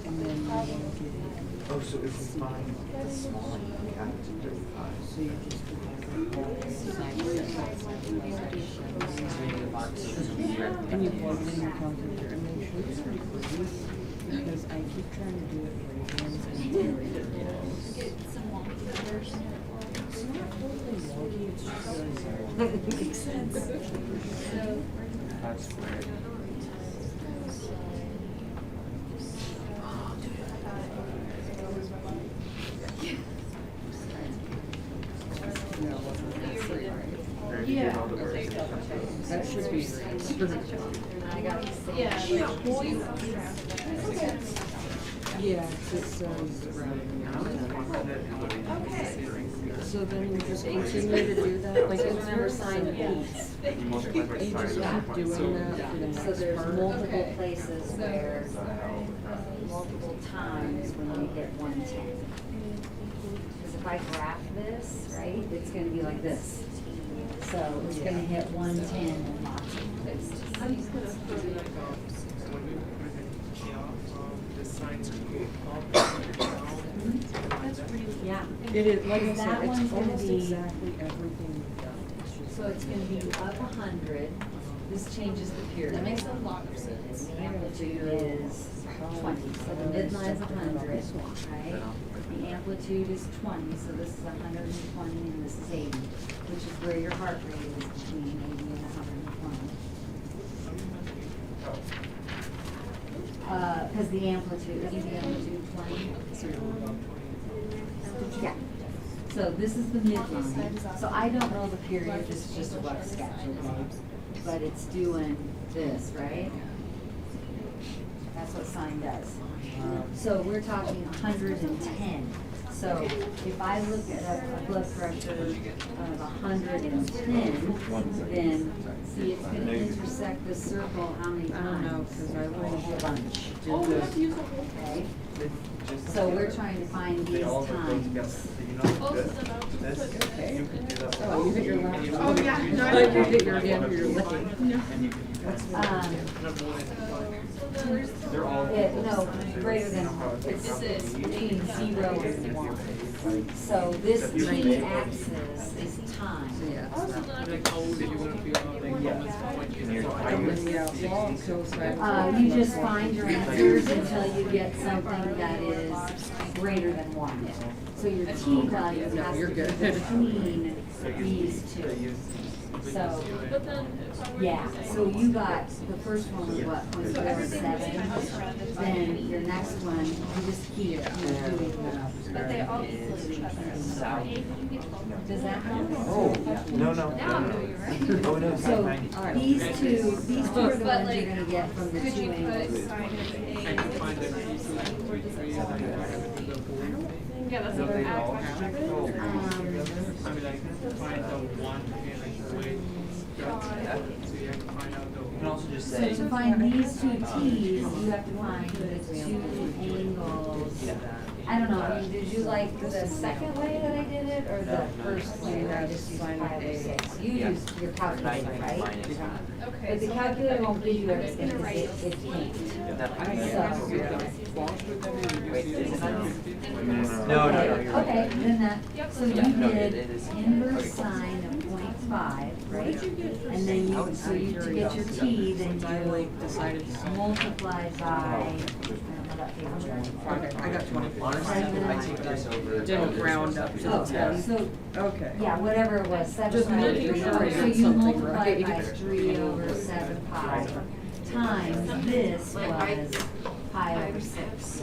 And then you will get, Oh, so if we find the small one, we add it to 35. so you just and you plug in your calculator and then show this pretty quickly because I keep trying to do it radians and it's very difficult. Get some long figures. It's not totally wonky, it's just Makes sense. That's great. Or you get all the words in it. that should be I got the same. Yeah. yeah, it says so then you just continue to do that, like it's Remember sign yeah. E's. You multiply by You just sine. keep doing that for the next So there's part. multiple places where, multiple times when we hit 110. Because if I graph this, right, it's gonna be like this. So it's gonna hit 110 in lots of places. I'm just gonna put it up. Yeah. It is, like I That said, one's it's gonna almost be- exactly everything we've done. It's just So it's gonna be up 100. This changes the period. That makes a lot of sense. The amplitude is 20, so the midline's 100, right? The amplitude is 20, so this is 120 and this is 80, which is where your heart rate is between 80 and 120. Because the amplitude, isn't the amplitude 20? Yeah. So this is the midline. So I don't know the period, this is just a rough sketch, okay? But it's doing this, right? That's what sine does. So we're talking 110. So if I look at a blood pressure of 110, then see it's gonna intersect the circle how many I don't know, times? cause I A whole was bunch, Oh, we have to use the whole. okay? So we're trying to find They these all go together, times. so you know, Most good. of them out. That's, you can do that. Oh, you hit your left. Oh, yeah, no, I You didn't. hit your hand for your leg. They're all. No, greater than, it's between 0 and 1. So this t-axis is time. Yeah. Like, how old are you gonna feel like moments from when you You just find your answers until you get something that is greater than 1. So your t value has to be between these two. So, But then if I were yeah, so you got, the first one was what, 0.47? Then your next one, you just keep doing that. But they all equal each other. So for A, you get 12. Does that help? Oh, no, no. Now I know you're right. Oh, no, it's So not 90. these two are the But ones like, you're gonna get from the could two you put angles. sine of Can you A? find the key to like 43 and then you have to do the whole thing? Yeah, that's So what they I'm all asking. have to go I mean, like, find the one and like weight. So you have to find out the. You can also just So say. to find these two t's, you have to find the two angles. I don't know, I mean, did you like the second way that I did it, or the first way where I just used 5 or 6? You used your calculator, right? Okay. But the so calculator won't give you everything, gonna because write it can't. Wait, is it not? No, no, no, you're right. Okay, then that, so you No, it did is. inverse Okay, cool. sine of 0.5, right? And then you, so you, to get your t, then I you like decided to. multiply by, I don't know that paper. Okay, I got 20. Honestly, I take this over. Didn't round up to Oh, the 10. so, Okay. yeah, whatever it was, 7 Just pi over making 3. sure I So did you something multiply right. by 3 over 7 pi times this was pi over 6.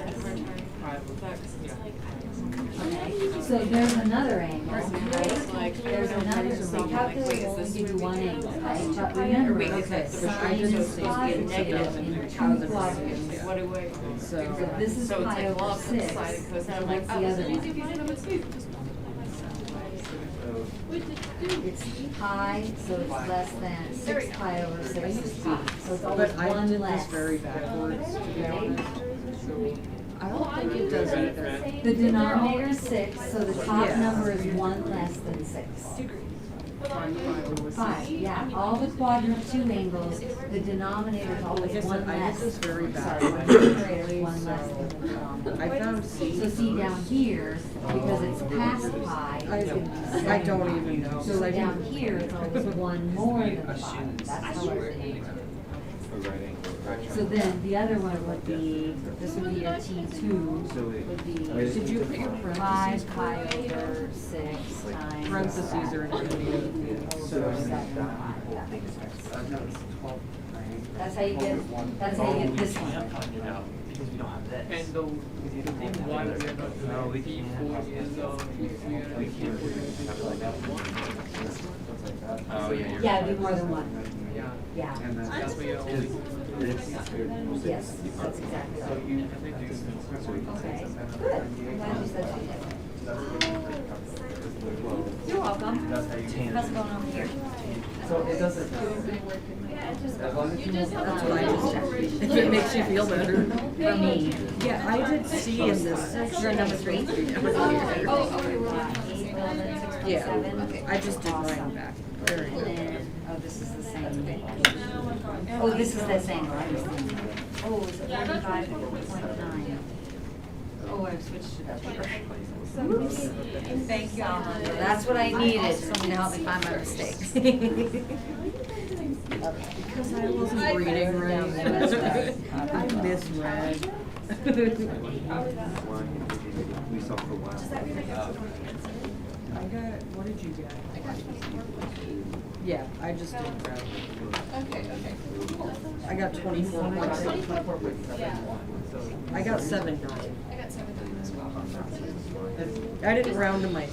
Okay, so there's another angle, right? There's another, so calculator will only give you one angle, right? But remember, sine is positive in 2 quadrants. What do I? So this is pi over 6, and what's the other one? It's pi, so it's less than 6 pi over 6 is pi, so it's always But I one did less. this very backwards, to be honest. I don't think it does either. The denominator is 6, so the top Yeah. number is 1 less than 6. 5, yeah, all the quadrant 2 angles, the denominator is always Like I 1 said, I less. did this very Sorry, backwards. the numerator is 1 less than the denominator. I found C. So see down here, because it's past pi, it's gonna be I don't even know. So down here, it's always 1 more than 5, that's how it's named. So then the other one would be, this would be your T2, would be. Did you put your 5 parentheses? pi over 6 times. Parentheses are intermediate, so. Over 7 pi, yeah. That's how you get, that's how you get this one. Because we don't have this. And the one we are not No, we doing, can't. P4 is, we are. Oh, yeah, you're. Yeah, it'd be more than one, Yeah. yeah. That's why you're only. Yes, that's exactly right. Okay, good. I'm glad you said that. You're welcome. How's it going over here? So it doesn't. Yeah, it just, you just have That's to. what I just checked. If it makes you feel better. For me. Yeah, I did C in this. You're number 3? Oh, okay, we're on. Yeah, I just did mine back. Very good. Oh, this is the same thing. Oh, this is the same, I was thinking. Oh, is it 45.9? Oh, I've switched it up here. Oops. Thank you, Alejandro. That's what I needed, something to help me find my mistakes. Because I wasn't reading right. I misread. We saw for a while. I got, what did you get? Yeah, I just did grab. Okay, okay. I got 24.6. Yeah, I got 7.9. I got 7 as well. I didn't round to my 10.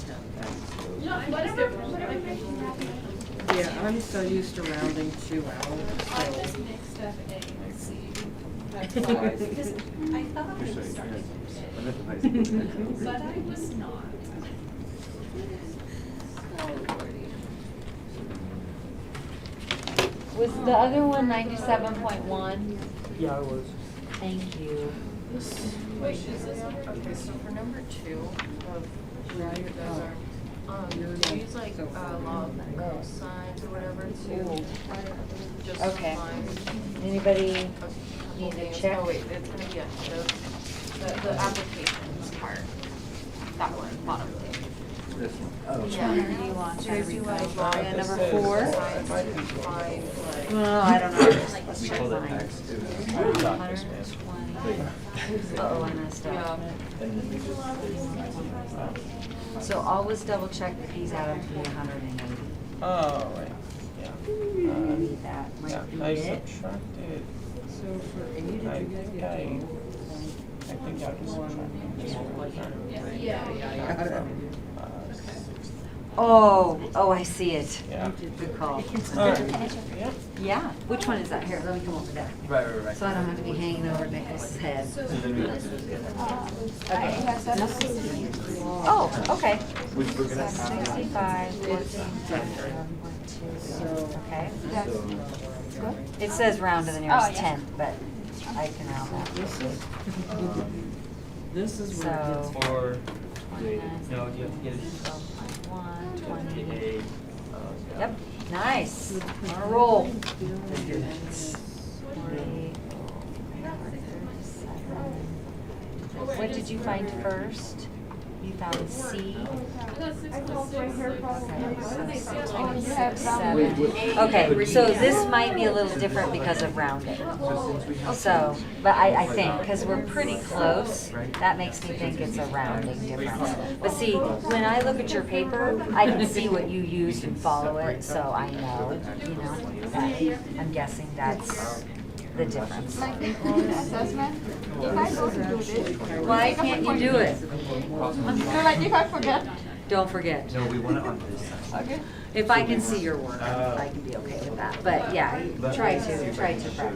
No, whatever makes you happy. Yeah, I'm so used to rounding 2 out, I so. just mixed up A and C. But I was not. Was the other one 97.1? Yeah, it was. Thank you. Wait, is this, okay, so for number 2 of where you guys are, do you use like, log cosines or whatever to just Okay. find Anybody a need couple to things? check? Oh wait, it's gonna be the applications part, that one, bottom thing. This one. Which Yeah. one do you want? So if you like Log log number says- 4? cosines to find like. No, I don't know. Let's We check call it mine. X too. You got this, man. 120. Uh-oh, I messed Yeah. up. So always double check that these add up to be 180. Oh, right, yeah. Maybe that Yeah, might be I it. subtracted, So for A, did you I guys think get I to? was subtracting. Yeah. Oh, I see it. Yeah. Good call. Alright, yeah. Yeah, which one is that? Here, let me come over there. Right. So I don't have to be hanging over Nicholas's head. So then we have to just get. Okay. Oh, okay. Which we're gonna have. 65, 14, okay. So, It says round to the nearest Oh, yeah. 10, but I can round that. This is where it So- gets. Or, 29, no, you have to get it. 12.1, 20. Yeah. Yep, nice. On a roll. What did you find first? You found C? Okay, so this might be a little different because of rounding. So, but I think, because we're pretty close, that makes me think it's a rounding difference. But see, when I look at your paper, I can see what you used and follow it, so I know, that I'm guessing that's the difference. Like in assessment, if I go to do this. Why can't you do it? No, like if I forget. Don't forget. No, we want it on this side. Okay. If I can see your work, I can be okay with that. But yeah, try to practice that.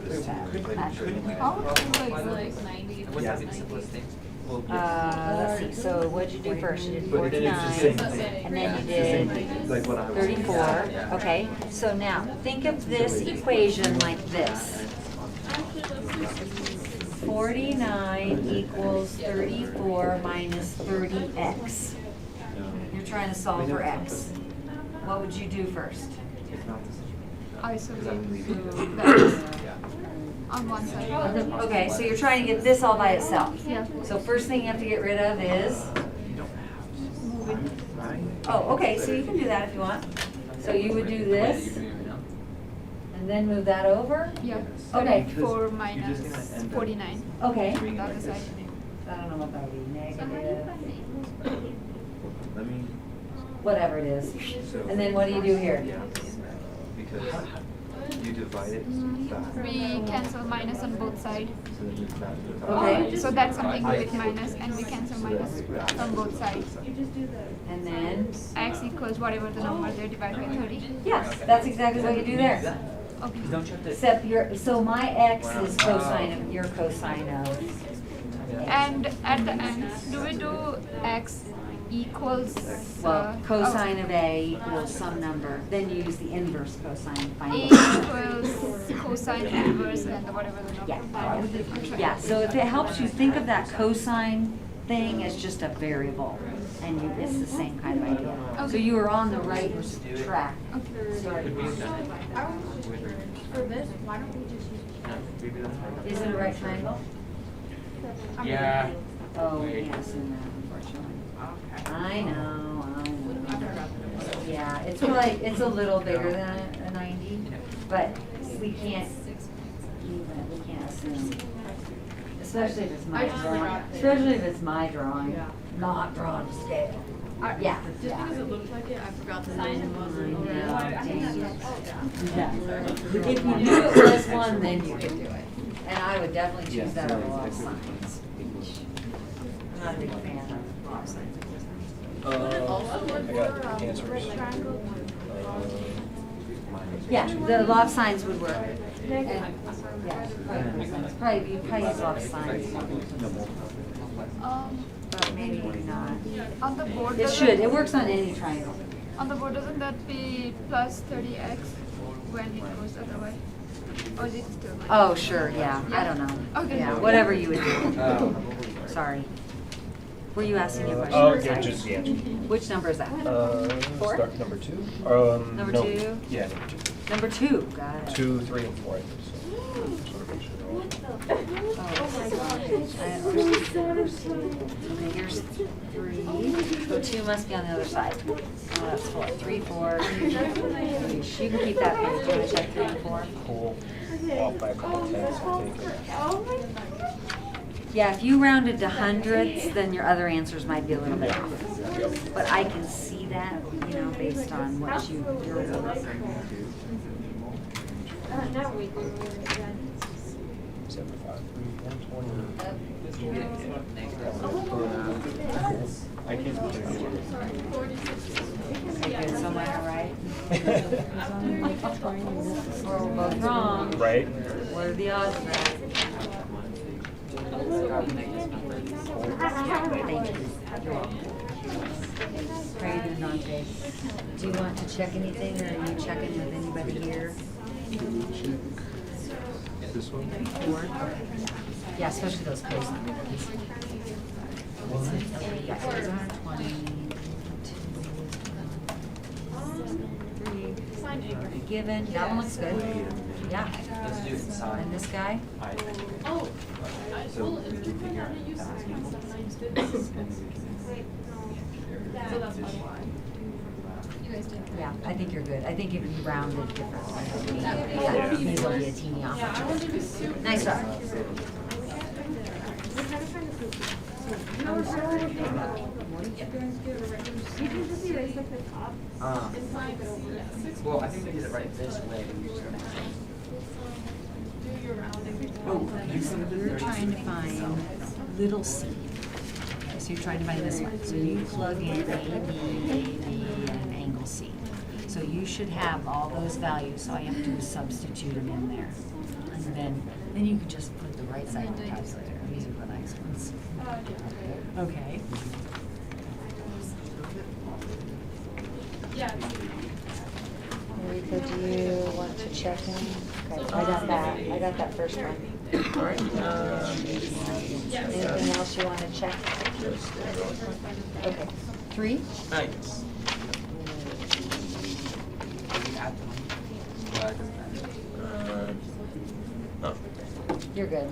How would you like 90? What's that be the simplest thing? Well, Let's see, so what'd you do first? You did But then it's the 49, same thing. and then you It's the same did thing, like what I was. 34. Yeah. Okay, so now, think of this equation like this. 49 equals 34 minus 30x. You're trying to solve for x. What would you do first? It's not the same. I so Because I'm leaving. that Yeah. on one side. Okay, so you're trying to get this all by itself. Yeah. So first thing you have to get rid of is, You don't have to. oh, okay, so you can do that if you want. So you would do this, and then move that over? Yeah. Okay. 34 You're minus just gonna end up 49. Okay. doing it On like the this. side. I don't know what that would be, negative, Let me. whatever it is. So. And then what do you do here? Yeah. Because you divide it back. We cancel minus on both sides. So then it's back to the top. Okay. So that's something with minus, and we cancel minus on both sides. And then, X equals whatever the number there divided by 30. yes, that's exactly what you do there. Okay. Don't you have to? Except your, so my x is cosine of, your cosine of, And at the end, do we do X equals? well, cosine of A equals some number. Then you use the inverse cosine to find A it. equals cosine inverse and then whatever the number. Yeah. Yeah, so if it helps you think of that cosine thing as just a variable, and you, it's the same kind of idea. So Okay. you are on the right track. Could we have done it? For this, why don't we just use? Maybe that's right. Is it a right triangle? Yeah. Oh, we can't assume that, unfortunately. I know. Yeah, it's like, it's a little bigger than a 90, but we can't assume. Especially if it's my drawing, especially if it's my drawing, not drawn to scale. Yeah. Just because it looked like it, I forgot the name I was. know, dang it. Yeah. If you knew it was one, then you could do it. And I would definitely choose that over log signs. I'm not a big fan of log signs. I got answers. Yeah, the log signs would work. It's probably, you probably use a lot of signs, but maybe not. On the board. It should, it works on any triangle. On the board, doesn't that be plus 30x when it goes the other way? Or is it still like? Oh, sure, yeah, I don't know. Okay. Yeah, whatever you would do. Oh. Sorry. Were you asking a question? Oh, yeah, just the answer. Which number is that? Four? Start number 2. Number no. 2? Yeah, number 2. Number 2, got it. 2, 3, and 4. I think so. Just wanna make sure they're all- Okay, here's 3. So 2 must be on the other side. Oh, that's 4. 3, 4. You can keep that page. You want to check 3 and 4? Cool. Off by a couple tenths, I'll take it. Yeah, if you rounded to hundredths, then your other answers might be a little bit off. But I can see that, you know, based on what your work. 75, 120. I can't put it Okay, good, so am I right? Or we're both wrong. Right? What are the odds of that? Thank you. You're welcome. How are you doing, Dante? Do you want to check anything, or are you checking with anybody here? This one? Four? Yeah, especially those close numbers. Okay, yeah, so it's 120, 2, 3, given. That one looks good. Yeah. Let's do it inside. And this guy? So we can figure out Yeah, I think you're good. I think if you rounded differently, yeah, these will be a teeny off. Nice try. Well, I think we did it right this way. We just gonna You're trying to find little c. Okay, so you're trying to find this one. So you plug in A, B, and angle C. So you should have all those values. So all you have to do is substitute them in there. And then you can just put the right side in the calculator. These are the nice ones. Okay. Marika, do you want to check in? Okay, I got that. I got that first one. Alright, Anything else you want to check? Okay. 3? nice. Oh, You're good.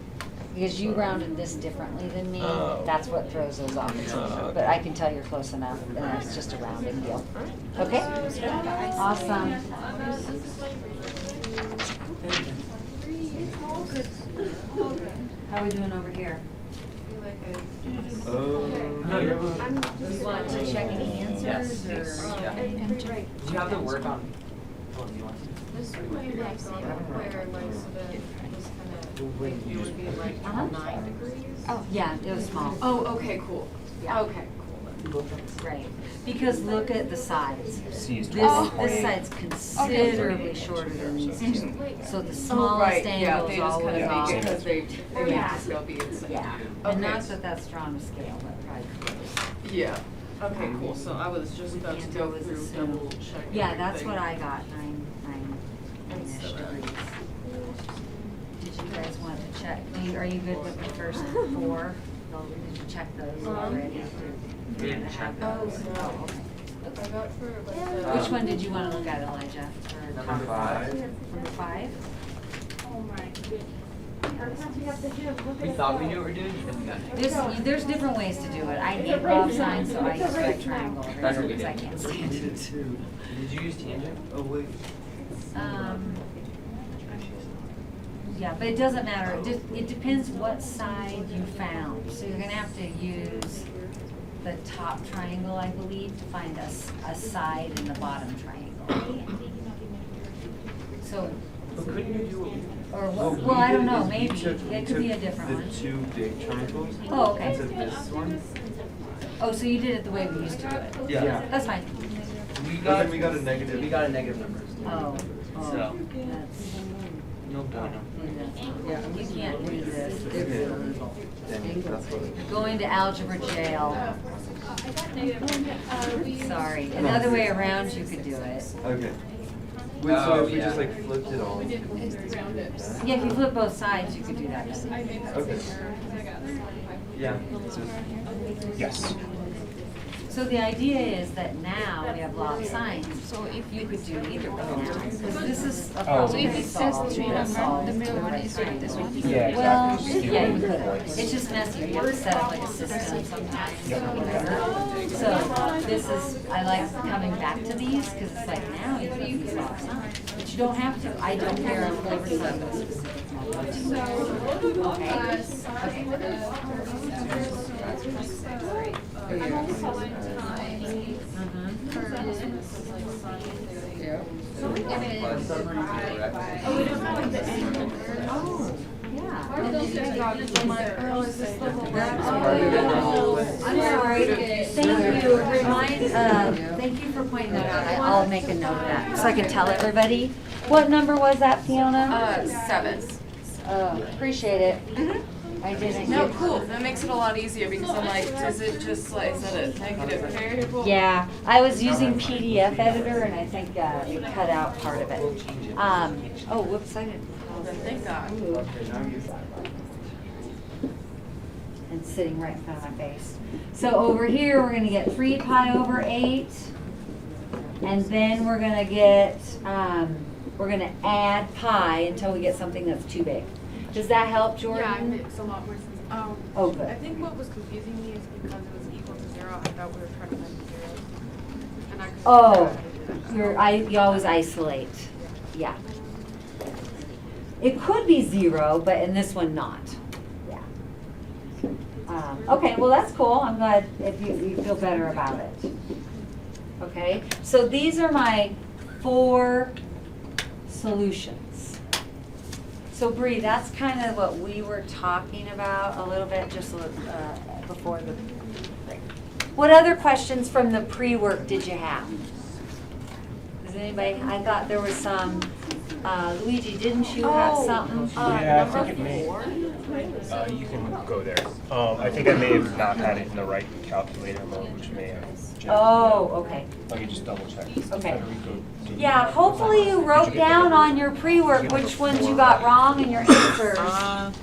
Because you rounded this differently than me, Oh. that's what throws those off. Oh, But I can tell you're close enough, and it's just a rounding deal. Okay? Awesome. How are we doing over here? No, you're. Do you want to check any answers, Yes. or? Yeah. Do you have the word on? Oh, do you want to? This would be like where like so that this kind of like it would be like 9 degrees. Oh, yeah, it was small. Oh, okay, cool. Yeah. Okay, cool. Right. Because look at the sides. C is This 20. side's considerably shorter than these two. So the smallest angles always off. they Yeah. the scale be insane. Yeah, and not that that's strong to scale, but probably close. Yeah. Okay, cool. So I was just We about to can't go always through assume. double check. Yeah, that's what everything. I got, nine-ish So, degrees. Did you guys want to check, are you good with the first 4? Did you check those already? We didn't check Oh, those. Oh, okay. I got for like the. Which one did you want to look at, Elijah? For Number top 5. Number 5? We thought we knew what we were doing, and we got it. There's different ways to do it. I hate love signs, so I use right triangle That's what we because I did. can't stand it. Did you use tangent? Oh, wait. Yeah, but it doesn't matter. It depends what side you found. So you're gonna have to use the top triangle, I believe, to find a side in the bottom triangle. So, But couldn't you do or, what we well, I don't did know, is we maybe. took- we It could be a took different the one. 2 big triangles. Oh, okay. Into this one. Oh, so you did it the way we used to do it? Yeah. That's fine. We But then we got a negative. We got a negative number. Oh, So. that's, No bueno. Yeah, I'm You can't do this. Then that's what. You're going to algebra jail. Sorry. Another way around, you could do it. Okay. Wait, so if we just like flipped it all? Yeah, if you flip both sides, you could do that. Okay. Yeah. Yes. So the idea is that now we have law of sines, so if you could do either one now, because this is a problem So if we it says solved. 3 number, the middle one is like this one. Yeah, Well, exactly. yeah, you could. It's just messy. You have to set up like a system sometimes. So this is, I like coming back to these because it's like now you have these law of signs, but you don't have to. I don't care on flavor side of the specific. Yeah. I'm sorry. Thank you. Thank you for pointing that out. I'll make a note of that so I can tell everybody. What number was that, Fiona? 7. Appreciate it. I didn't. No, get- cool. That makes it a lot easier because I'm like, does it just like, is that a negative variable? Yeah, I was using PDF editor and I think it cut out part of it. Oh, whoops, I didn't. Thank God. Okay, now you. And sitting right in front of my face. So over here, we're gonna get 3 pi over 8. And then we're gonna get, we're gonna add pi until we get something that's too big. Does that help, Jordan? Yeah, it makes a lot more sense. Oh, good. I think what was confusing me is because it was equal to 0, I thought we were trying to find 0. And I couldn't figure out Oh, how to do that. you always isolate. Yeah. It could be 0, but in this one not. Yeah. Okay, well that's cool. I'm glad if you feel better about it. Okay, so these are my 4 solutions. So Bree, that's kind of what we were talking about a little bit just before the break. What other questions from the pre-work did you have? Does anybody, I thought there was some, Luigi, didn't you have something? Yeah, I think it may. You can go there. I think I may have not had it in the right calculator mode, which may have. Oh, okay. Let me just double check. Okay. Federico, did you- Yeah, hopefully you wrote down on your pre-work which ones you got wrong in your answers.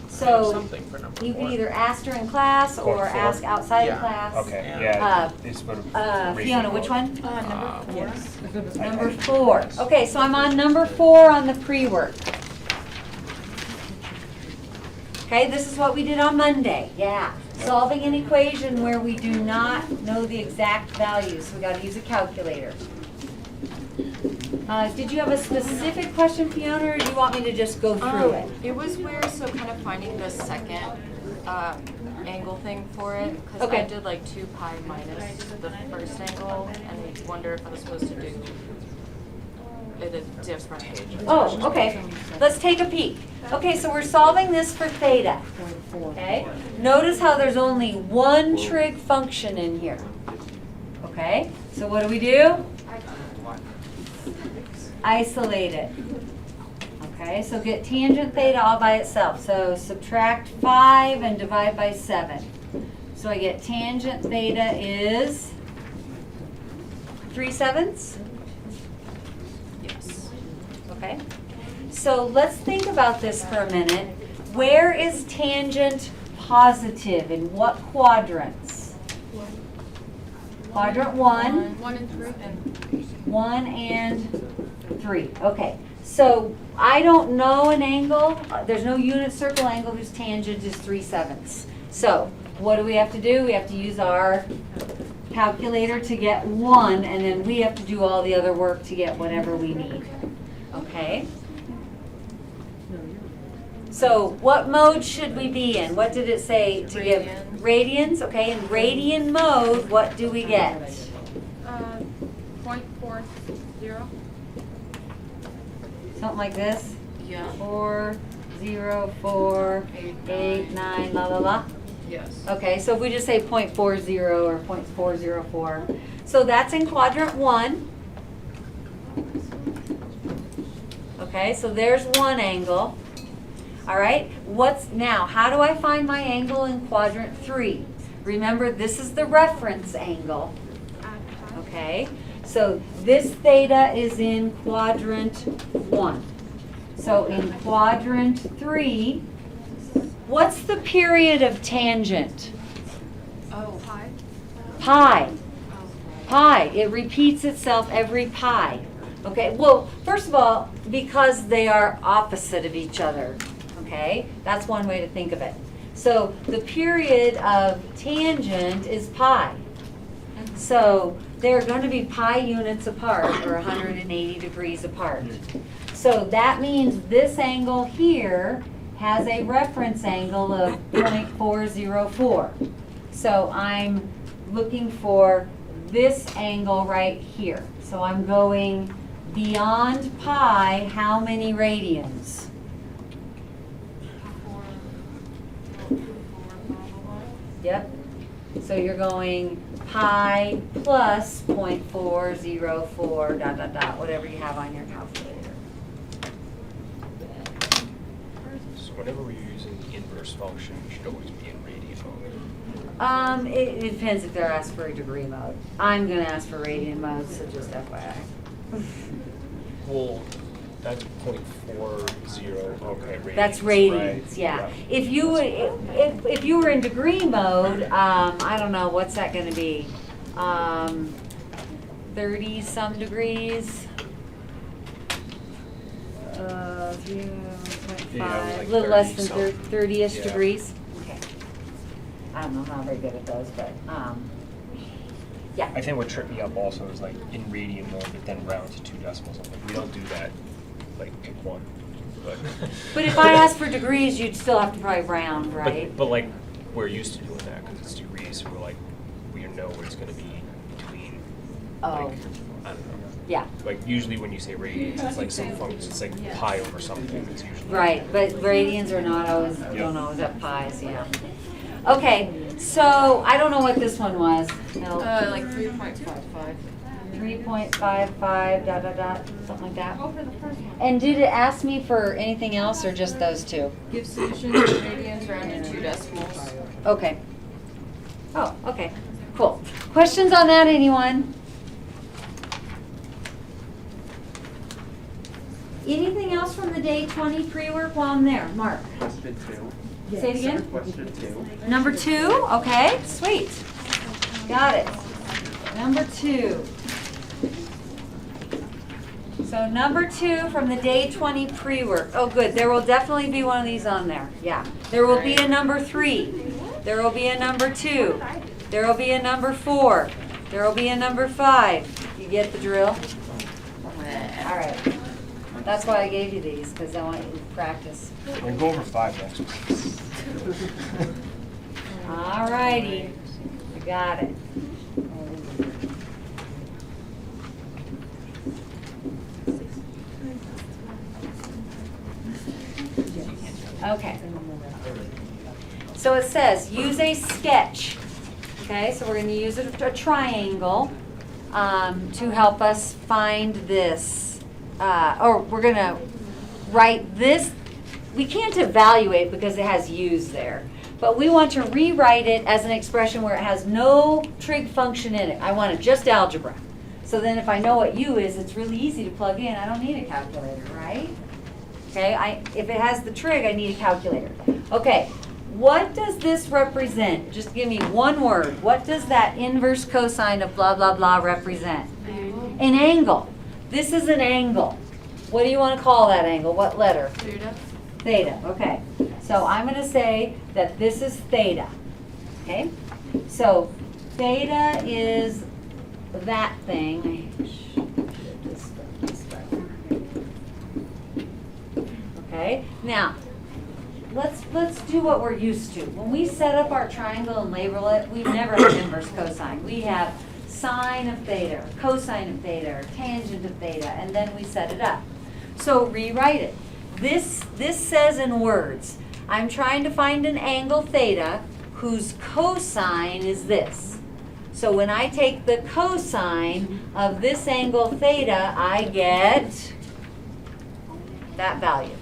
So Something for number you 4. can either ask her in class or Or 4. ask outside Yeah. of class. Okay, Yeah. yeah, this would have. Fiona, which one? Yes. Number 4. Okay, so I'm on number 4 on the pre-work. Okay, this is what we did on Monday. Yeah. Solving an equation where we do not know the exact values. We got to use a calculator. Did you have a specific question, Fiona, or do you want me to just go through it? It was weird, so kind of finding the second angle thing for it, because Okay. I did like 2 pi minus the first angle, and I wonder if I was supposed to do it a different page. Oh, okay. Let's take a peek. Okay, so we're solving this for theta. Okay? Notice how there's only one trig function in here. Okay? So what do? Isolate it. Okay, so get tangent theta all by itself. So subtract 5 and divide by 7. So I get tangent theta is 3/7. Yes. Okay, so let's think about this for a minute. Where is tangent positive? In what quadrants? Quadrant 1, 1 and 3. 1 and 3. Okay, so I don't know an angle. There's no unit circle angle whose tangent is 3/7. So what do we have to do? We have to use our calculator to get 1, and then we have to do all the other work to get whatever we need. Okay? So what mode should we be in? What did it say to give? Radians. Okay, in radian mode, what do we get? 0.40. Something like this? Yeah. 4, 0, 4, 8, 9, la la la. Yes. Okay, so if we just say 0.40 or 0.404. So that's in quadrant 1. Okay, so there's one angle. All right, how do I find my angle in quadrant 3? Remember, this is the reference angle. Okay, so this theta is in quadrant 1. So in quadrant 3, what's the period of tangent? Oh, Pi. Pi. Pi. It repeats itself every pi. Okay, well, first of all, because they are opposite of each other. Okay, that's one way to think of it. So the period of tangent is pi. So they're going to be pi units apart, or 180 degrees apart. So that means this angle here has a reference angle of 0.404. So I'm looking for this angle right here. So I'm going beyond pi, how many radians? 4, Yep. So you're going pi plus 0.404, dot, dot, dot, whatever you have on your calculator. So whenever we're using the inverse function, we should always be in radian mode. It depends if they're asked for a degree mode. I'm gonna ask for radian mode, so just FYI. Well, that's 0.40. Okay, radians. That's radians, right. yeah. If you were in degree mode, I don't know, what's that gonna be? 30 some degrees. 3.5, Yeah, like a little less 30 than some. 30-ish Yeah. degrees. Okay. I don't know how very good at those, but yeah. I think what tripped me up also is like in radian mode, but then round to 2 decimals. I'm like, we don't do that. Like pick one. But, But if I asked for degrees, you'd still have to probably round, right? But like we're used to doing that because it's degrees, so we're like we know what it's going to be between. Oh. Like, I don't know. Yeah. Like usually when you say radians, it's like some function. It's like pi over something. It's usually Right, but radians are not always, Yep. don't always have pies, yeah. Okay, so I don't know what this one was. No. like 3.55. 3.55, dot, dot, dot, something like that. And did it ask me for anything else or just those two? Give solutions in radians round to 2 decimals. Okay. Oh, okay, cool. Questions on that, anyone? Anything else from the day 20 pre-work while I'm there? Mark? Question 2. Say it again? Question 2. Number 2, okay, sweet. Got it. Number 2. So number 2 from the day 20 pre-work. Oh, good, there will definitely be one of these on there, yeah. There will be a number 3. There will be a number 2. There will be a number 4. There will be a number 5. You get the drill? All right. That's why I gave you these, because I want you to practice. We're gonna go over 5 next week. All righty, you got it. Okay. So it says, use a sketch. Okay, so we're going to use a triangle to help us find this. Or we're going to write this. We can't evaluate because it has u's there. But we want to rewrite it as an expression where it has no trig function in it. I want it just algebra. So then if I know what u is, it's really easy to plug in. I don't need a calculator, right? Okay, if it has the trig, I need a calculator. Okay, what does this represent? Just give me one word. What does that inverse cosine of blah, blah, blah represent? An angle. This is an angle. What do you want to call that angle? What letter? Theta. Theta, okay. So I'm going to say that this is theta, okay? So theta is that thing. Okay, now let's do what we're used to. When we set up our triangle and label it, we've never had inverse cosine. We have sine of theta, or cosine of theta, or tangent of theta, and then we set it up. So rewrite it. This says in words, I'm trying to find an angle theta whose cosine is this. So when I take the cosine of this angle theta, I get that value.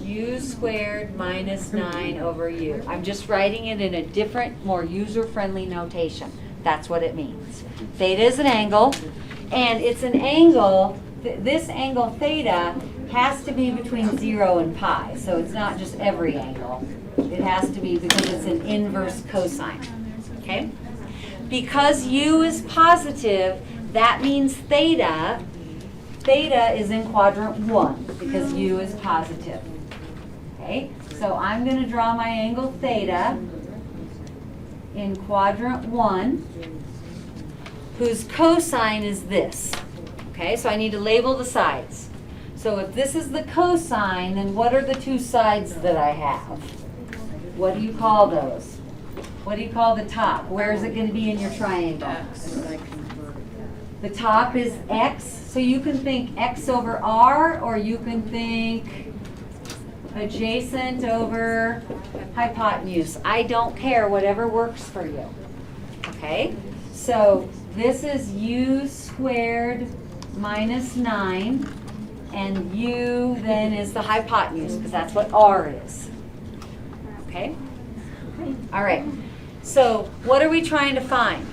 U squared minus 9 over U. I'm just writing it in a different, more user-friendly notation. That's what it means. Theta is an angle, and it's an angle, this angle theta has to be between 0 and pi, so it's not just every angle. It has to be because it's an inverse cosine, okay? Because U is positive, that means theta is in quadrant 1 because U is positive. Okay, so I'm going to draw my angle theta in quadrant 1, whose cosine is this. Okay, so I need to label the sides. So if this is the cosine, then what are the two sides that I have? What do you call those? What do you call the top? Where is it going to be in your triangle? The top is x, so you can think x over r, or you can think adjacent over hypotenuse. I don't care, whatever works for you. Okay, so this is u squared minus 9, and u then is the hypotenuse, because that's what r is. Okay? All right, so what are we trying to find?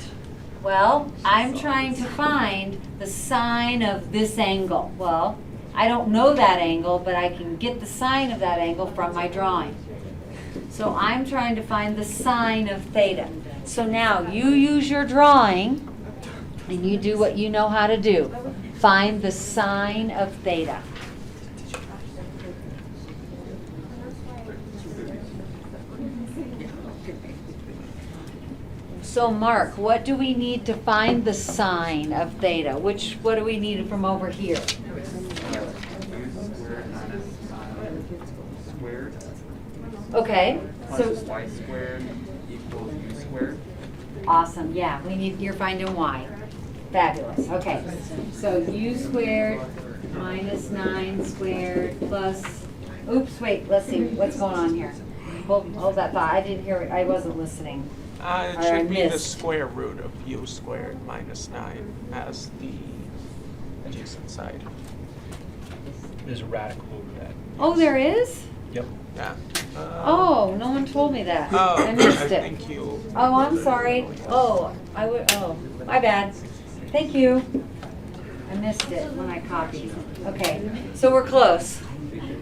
Well, I'm trying to find the sine of this angle. Well, I don't know that angle, but I can get the sine of that angle from my drawing. So I'm trying to find the sine of theta. So now you use your drawing and you do what you know how to do. Find the sine of theta. So Mark, what do we need to find the sine of theta? What do we need from over here? Squared Okay, so plus y squared equals u squared. awesome, yeah, you're finding y. Fabulous, okay. So u squared minus 9 squared plus, oops, wait, let's see, what's going on here? Hold that thought, I didn't hear it, I wasn't listening. It Or I should be the missed. square root of u squared minus 9 as the adjacent side. There's a radical over that. Oh, there is? Yep. Yeah. Oh, no one told me that. Oh, I missed I it. think you. Oh, I'm sorry. Oh, my bad. Thank you. I missed it when I copied. Okay, so we're close.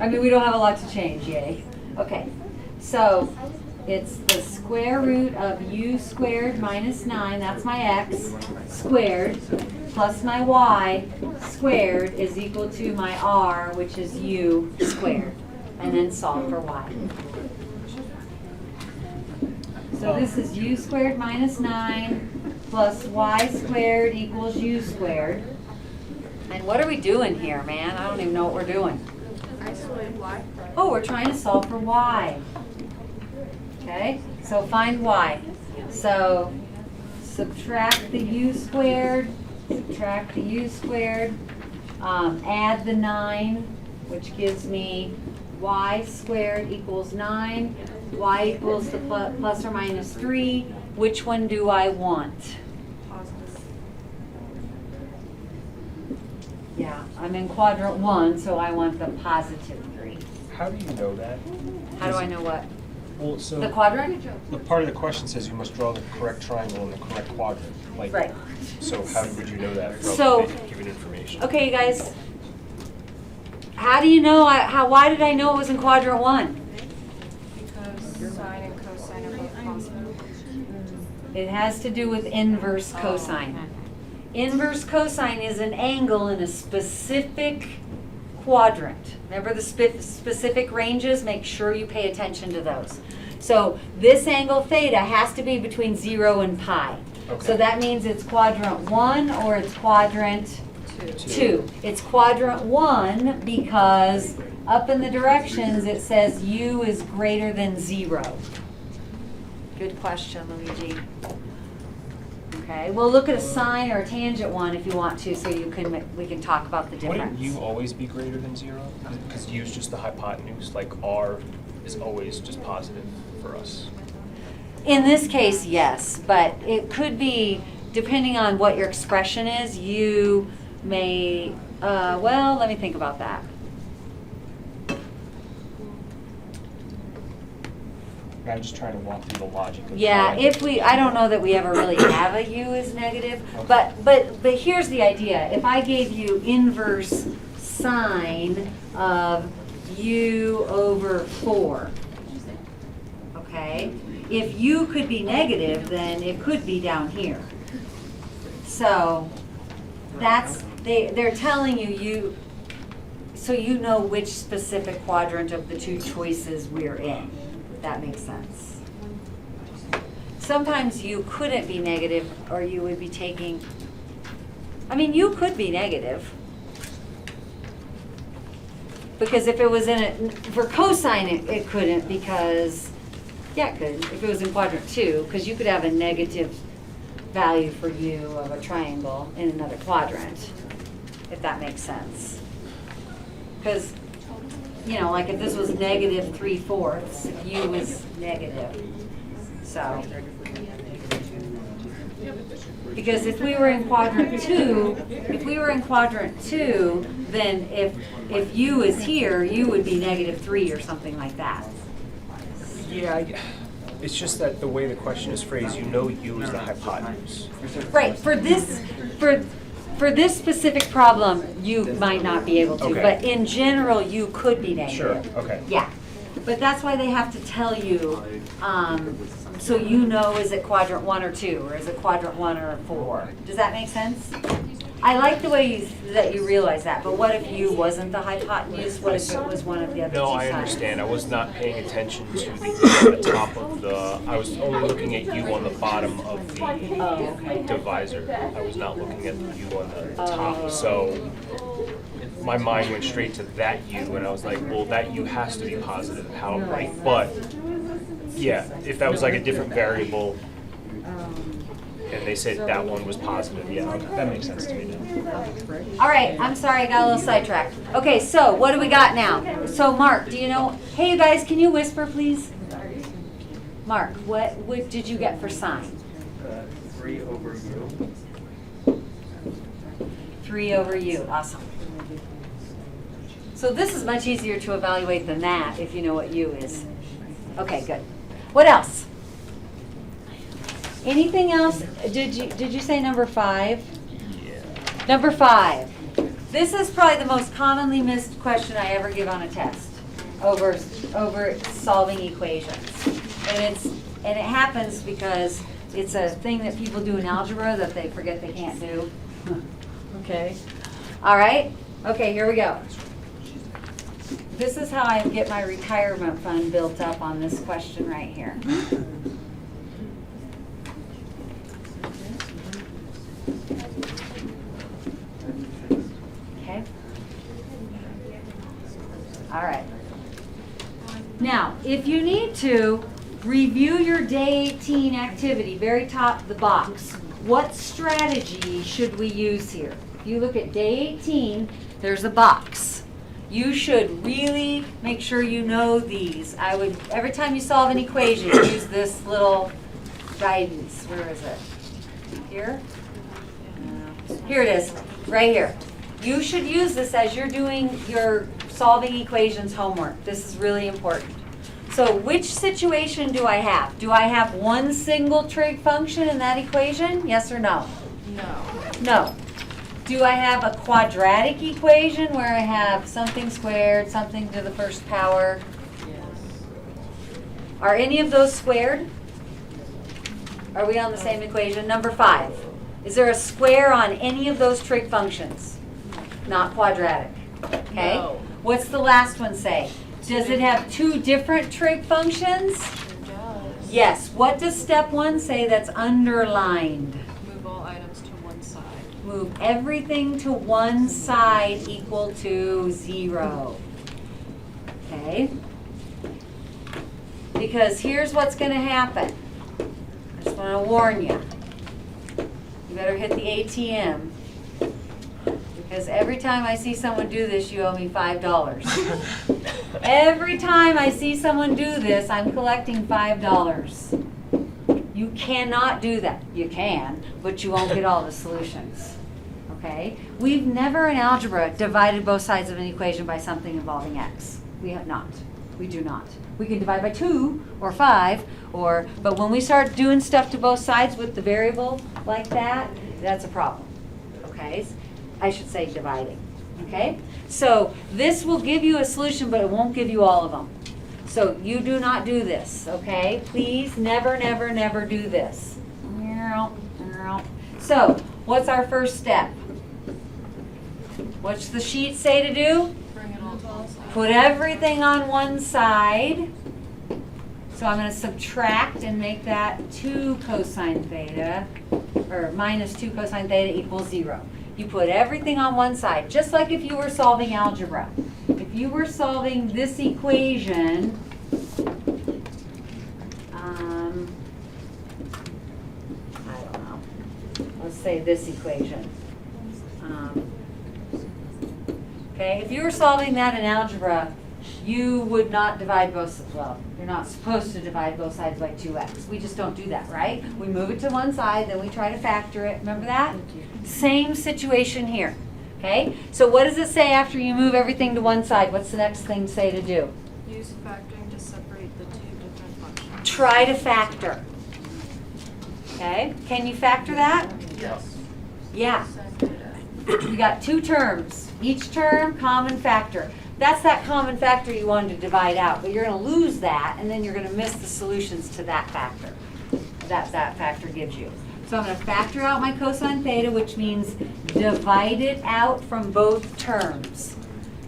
I mean, we don't have a lot to change, yay. Okay, so it's the square root of u squared minus 9, that's my x, squared, plus my y squared is equal to my r, which is u squared. And then solve for y. So this is u squared minus 9 plus y squared equals u squared. And what are we doing here, man? I don't even know what we're doing. Isolate y. Oh, we're trying to solve for y. Okay, so find y. So subtract the u squared, add the 9, which gives me y squared equals 9, y equals the plus or minus 3. Which one do I want? Positive. Yeah, I'm in quadrant 1, so I want the positive 3. How do you know that? How do I know what? Well, so The quadrant? the part of the question says you must draw the correct triangle in the correct quadrant. Like, Right. So how would you know that from So- given information? Okay, you guys. How do you know, why did I know it was in quadrant 1? Because sine and cosine are both possible. It has to do with inverse cosine. Inverse cosine is an angle in a specific quadrant. Remember the specific ranges? Make sure you pay attention to those. So this angle theta has to be between 0 and pi. Okay. So that means it's quadrant 1 or it's quadrant 2. It's quadrant 1 because up in the directions it says u is greater than 0. Good question, Luigi. Okay, we'll look at a sine or a tangent one if you want to, so we can talk about the difference. Wouldn't u always be greater than 0? Because u is just the hypotenuse, like r is always just positive for us. In this case, yes, but it could be, depending on what your expression is, you may, well, let me think about that. I'm just trying to walk through the logic of Yeah, how I don't know that we ever really have a u as negative, but here's the idea. If I gave you inverse sine of u over 4, okay? If u could be negative, then it could be down here. So they're telling you, so you know which specific quadrant of the two choices we're in. If that makes sense. Sometimes you couldn't be negative, or you would be taking, I mean, you could be negative. Because if it was in it, for cosine it couldn't, because, yeah, it could, if it was in quadrant 2, because you could have a negative value for u of a triangle in another quadrant, if that makes sense. Because, you know, like if this was negative 3/4, u was negative. So, because if we were in quadrant 2, then if u is here, u would be negative 3 or something like that. Yeah, it's just that the way the question is phrased, you know u is the hypotenuse. Right, for this specific problem, you might not be able to, Okay. but in general, you could be negative. Sure, okay. Yeah, but that's why they have to tell you, so you know, is it quadrant 1 or 2, or is it quadrant 1 or 4? Does that make sense? I like the way that you realize that, but what if u wasn't the hypotenuse? What if it was one of the other two No, sides? I understand. I was not paying attention to the u at the top of the, I was only looking at u on the bottom of the divisor. I was not looking at the u on the top. So my mind went straight to that u, and I was like, well, that u has to be positive. How, right? But yeah, if that was like a different variable, and they said that one was positive, yeah, okay, that makes sense to me now. All right, I'm sorry, I got a little sidetracked. Okay, so what do we got now? So Mark, do you know, hey you guys, can you whisper please? Mark, what did you get for sine? 3 over u. 3 over u, awesome. So this is much easier to evaluate than that if you know what u is. Okay, good. What else? Anything else? Did you say number 5? Yeah. Number 5. This is probably the most commonly missed question I ever give on a test over solving equations. And it happens because it's a thing that people do in algebra that they forget they can't do. Okay. All right. Okay, here we go. This is how I get my retirement fund built up on this question right here. Okay. All right. Now, if you need to review your day 18 activity, very top of the box, what strategy should we use here? If you look at day 18, there's a box. You should really make sure you know these. I would, every time you solve an equation, use this little guidance. Where is it? Here? Here it is, right here. You should use this as you're doing your solving equations homework. This is really important. So which situation do I have? Do I have one single trig function in that equation? Yes or no? No. No. Do I have a quadratic equation where I have something squared, something to the first power? Yes. Are any of those squared? Are we on the same equation? Number 5. Is there a square on any of those trig functions? Not quadratic. Okay? No. What's the last one say? Does it have 2 different trig functions? It does. Yes. What does step 1 say that's underlined? Move all items to one side. Move everything to one side equal to 0. Okay? Because here's what's going to happen. I just want to warn you. You better hit the ATM. Because every time I see someone do this, you owe me $5. Every time I see someone do this, I'm collecting $5. You cannot do that. You can, but you won't get all the solutions. Okay? We've never in algebra divided both sides of an equation by something involving x. We have not. We do not. We can divide by 2 or 5, but when we start doing stuff to both sides with the variable like that, that's a problem. Okay? I should say dividing. Okay? So this will give you a solution, but it won't give you all of them. So you do not do this, okay? Please never, never, never do this. So, what's our first step? What's the sheet say to do? Bring it all to one side. Put everything on one side. So I'm going to subtract and make that 2 cosine theta, or minus 2 cosine theta equals 0. You put everything on one side, just like if you were solving algebra. If you were solving this equation, I don't know, let's say this equation. Okay, if you were solving that in algebra, you would not divide both, well, you're not supposed to divide both sides by 2x. We just don't do that, right? We move it to one side, then we try to factor it. Remember that? Same situation here. Okay? So what does it say after you move everything to one side? What's the next thing say to do? Use factoring to separate the two different functions. Try to factor. Okay? Can you factor that? Yes. Yeah. Cosine theta. You got 2 terms. Each term, common factor. That's that common factor you wanted to divide out, but you're going to lose that, and then you're going to miss the solutions to that factor that factor gives you. So I'm going to factor out my cosine theta, which means divide it out from both terms.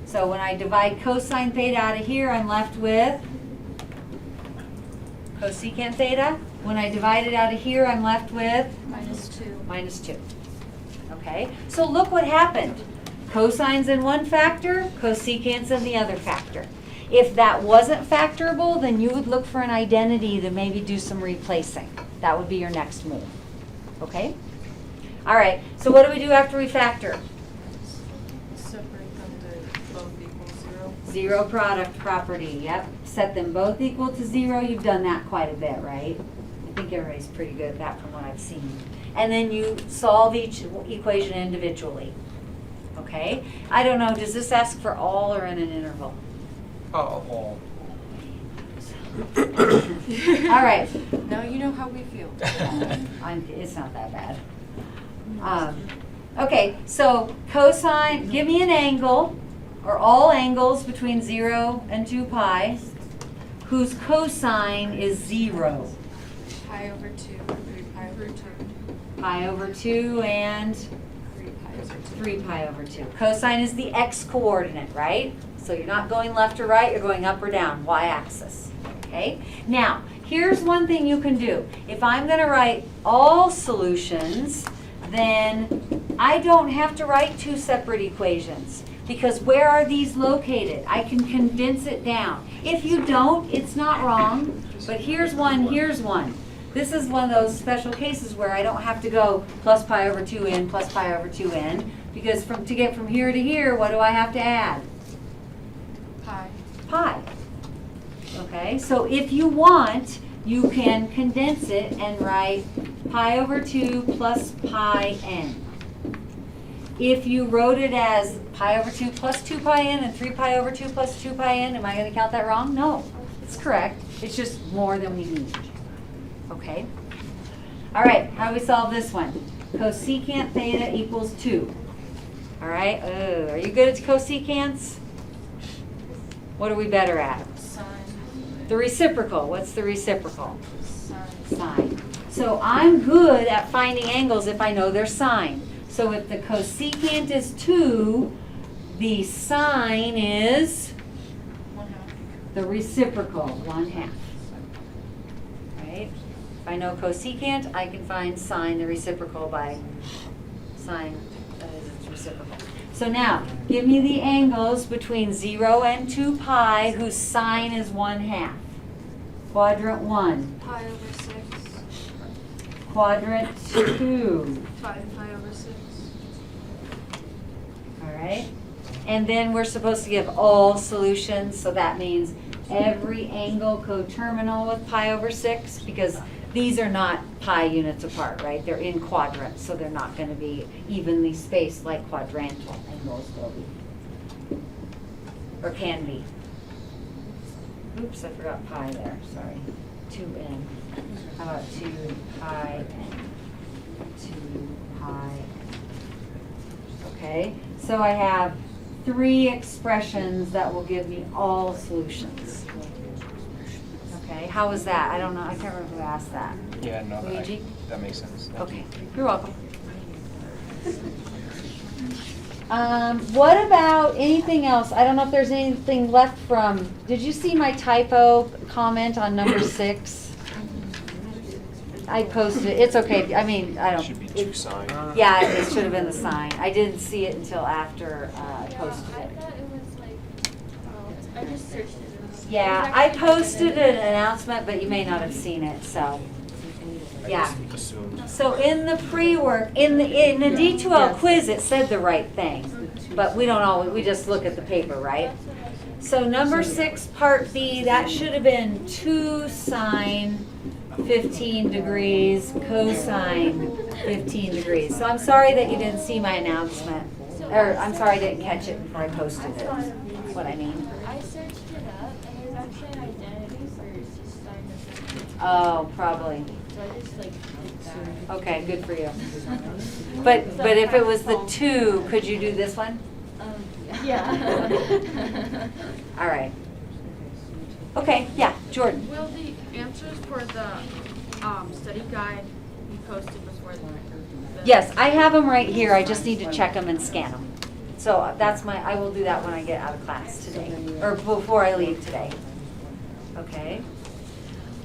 So when I divide cosine theta out of here, I'm left with cosecant theta. When I divide it out of here, I'm left with Minus 2. minus 2. Okay, so look what happened. Cosines in one factor, cosecants in the other factor. If that wasn't factorable, then you would look for an identity to maybe do some replacing. That would be your next move. Okay? All right, so what do we do after we factor? Separate them to both equal 0. 0 product property, yep. Set them both equal to 0. You've done that quite a bit, right? I think everybody's pretty good at that from what I've seen. And then you solve each equation individually. Okay? I don't know, does this ask for all or in an interval? All. All right. Now you know how we feel. It's not that bad. Okay, so cosine, give me an angle, or all angles between 0 and 2 pi, whose cosine is 0. Pi over 2, 3 pi over 2. Pi over 2 and 3 pi over 2. 3 pi over 2. Cosine is the x-coordinate, right? So you're not going left or right, you're going up or down, y-axis. Okay? Now, here's one thing you can do. If I'm going to write all solutions, then I don't have to write 2 separate equations. Because where are these located? I can condense it down. If you don't, it's not wrong. But here's one, here's one. This is one of those special cases where I don't have to go plus pi over 2n plus pi over 2n. Because to get from here to here, what do I have to add? Pi. Pi. Okay, so if you want, you can condense it and write pi over 2 plus pi n. If you wrote it as pi over 2 plus 2 pi n and 3 pi over 2 plus 2 pi n, am I going to count that wrong? No, it's correct. It's just more than we need. Okay? All right, how do we solve this one? Cosecant theta equals 2. All right, are you good at cosecants? What are we better at? Sine. The reciprocal. What's the reciprocal? Sine. Sine. So I'm good at finding angles if I know their sine. So if the cosecant is 2, the sine is 1/2. the reciprocal, 1/2. Right? If I know cosecant, I can find sine, the reciprocal, by sine, that is its reciprocal. So now, give me the angles between 0 and 2 pi whose sine is 1/2. Quadrant 1. Pi over 6. Quadrant 2. 5 pi over 6. All right? And then we're supposed to give all solutions, so that means every angle coterminal with pi over 6, because these are not pi units apart, right? They're in quadrants, so they're not going to be evenly spaced like quadrantal angles will be, or can be. oops, I forgot pi there, sorry. 2n. How about 2 pi n? 2 pi n. Okay, so I have 3 expressions that will give me all solutions. Okay, how was that? I don't know, I can't remember who asked that. Yeah, no, Luigi? that makes sense. Thank Okay, you. you're welcome. What about anything else? I don't know if there's anything left from, did you see my typo comment on number 6? I posted it, it's okay, I mean, I don't. Should be it- 2 sign. Yeah, it should have been the sign. I didn't see it until after I posted I it. thought it was like, I just searched it. Yeah, I posted an announcement, but you may not have seen it, so, I yeah. just assumed. So in the pre-work, in the D2L quiz, it said the right thing, but we don't always, we just look at the paper, right? So number 6, part B, that should have been 2 sine 15 degrees, cosine 15 degrees. So I'm sorry that you didn't see my announcement, or I'm sorry I didn't catch it before I posted it, that's what I mean. I searched it up and there's actually an identity for sine of 15. Oh, probably. So I just like did that. Okay, good for you. But if it was the 2, could you do this one? Yeah. All right. Okay, yeah, Jordan. Will the answers for the study guide be posted before the? Yes, I have them right here. I just need to check them and scan them. So that's I will do that when I get out of class today, or before I leave today. Okay.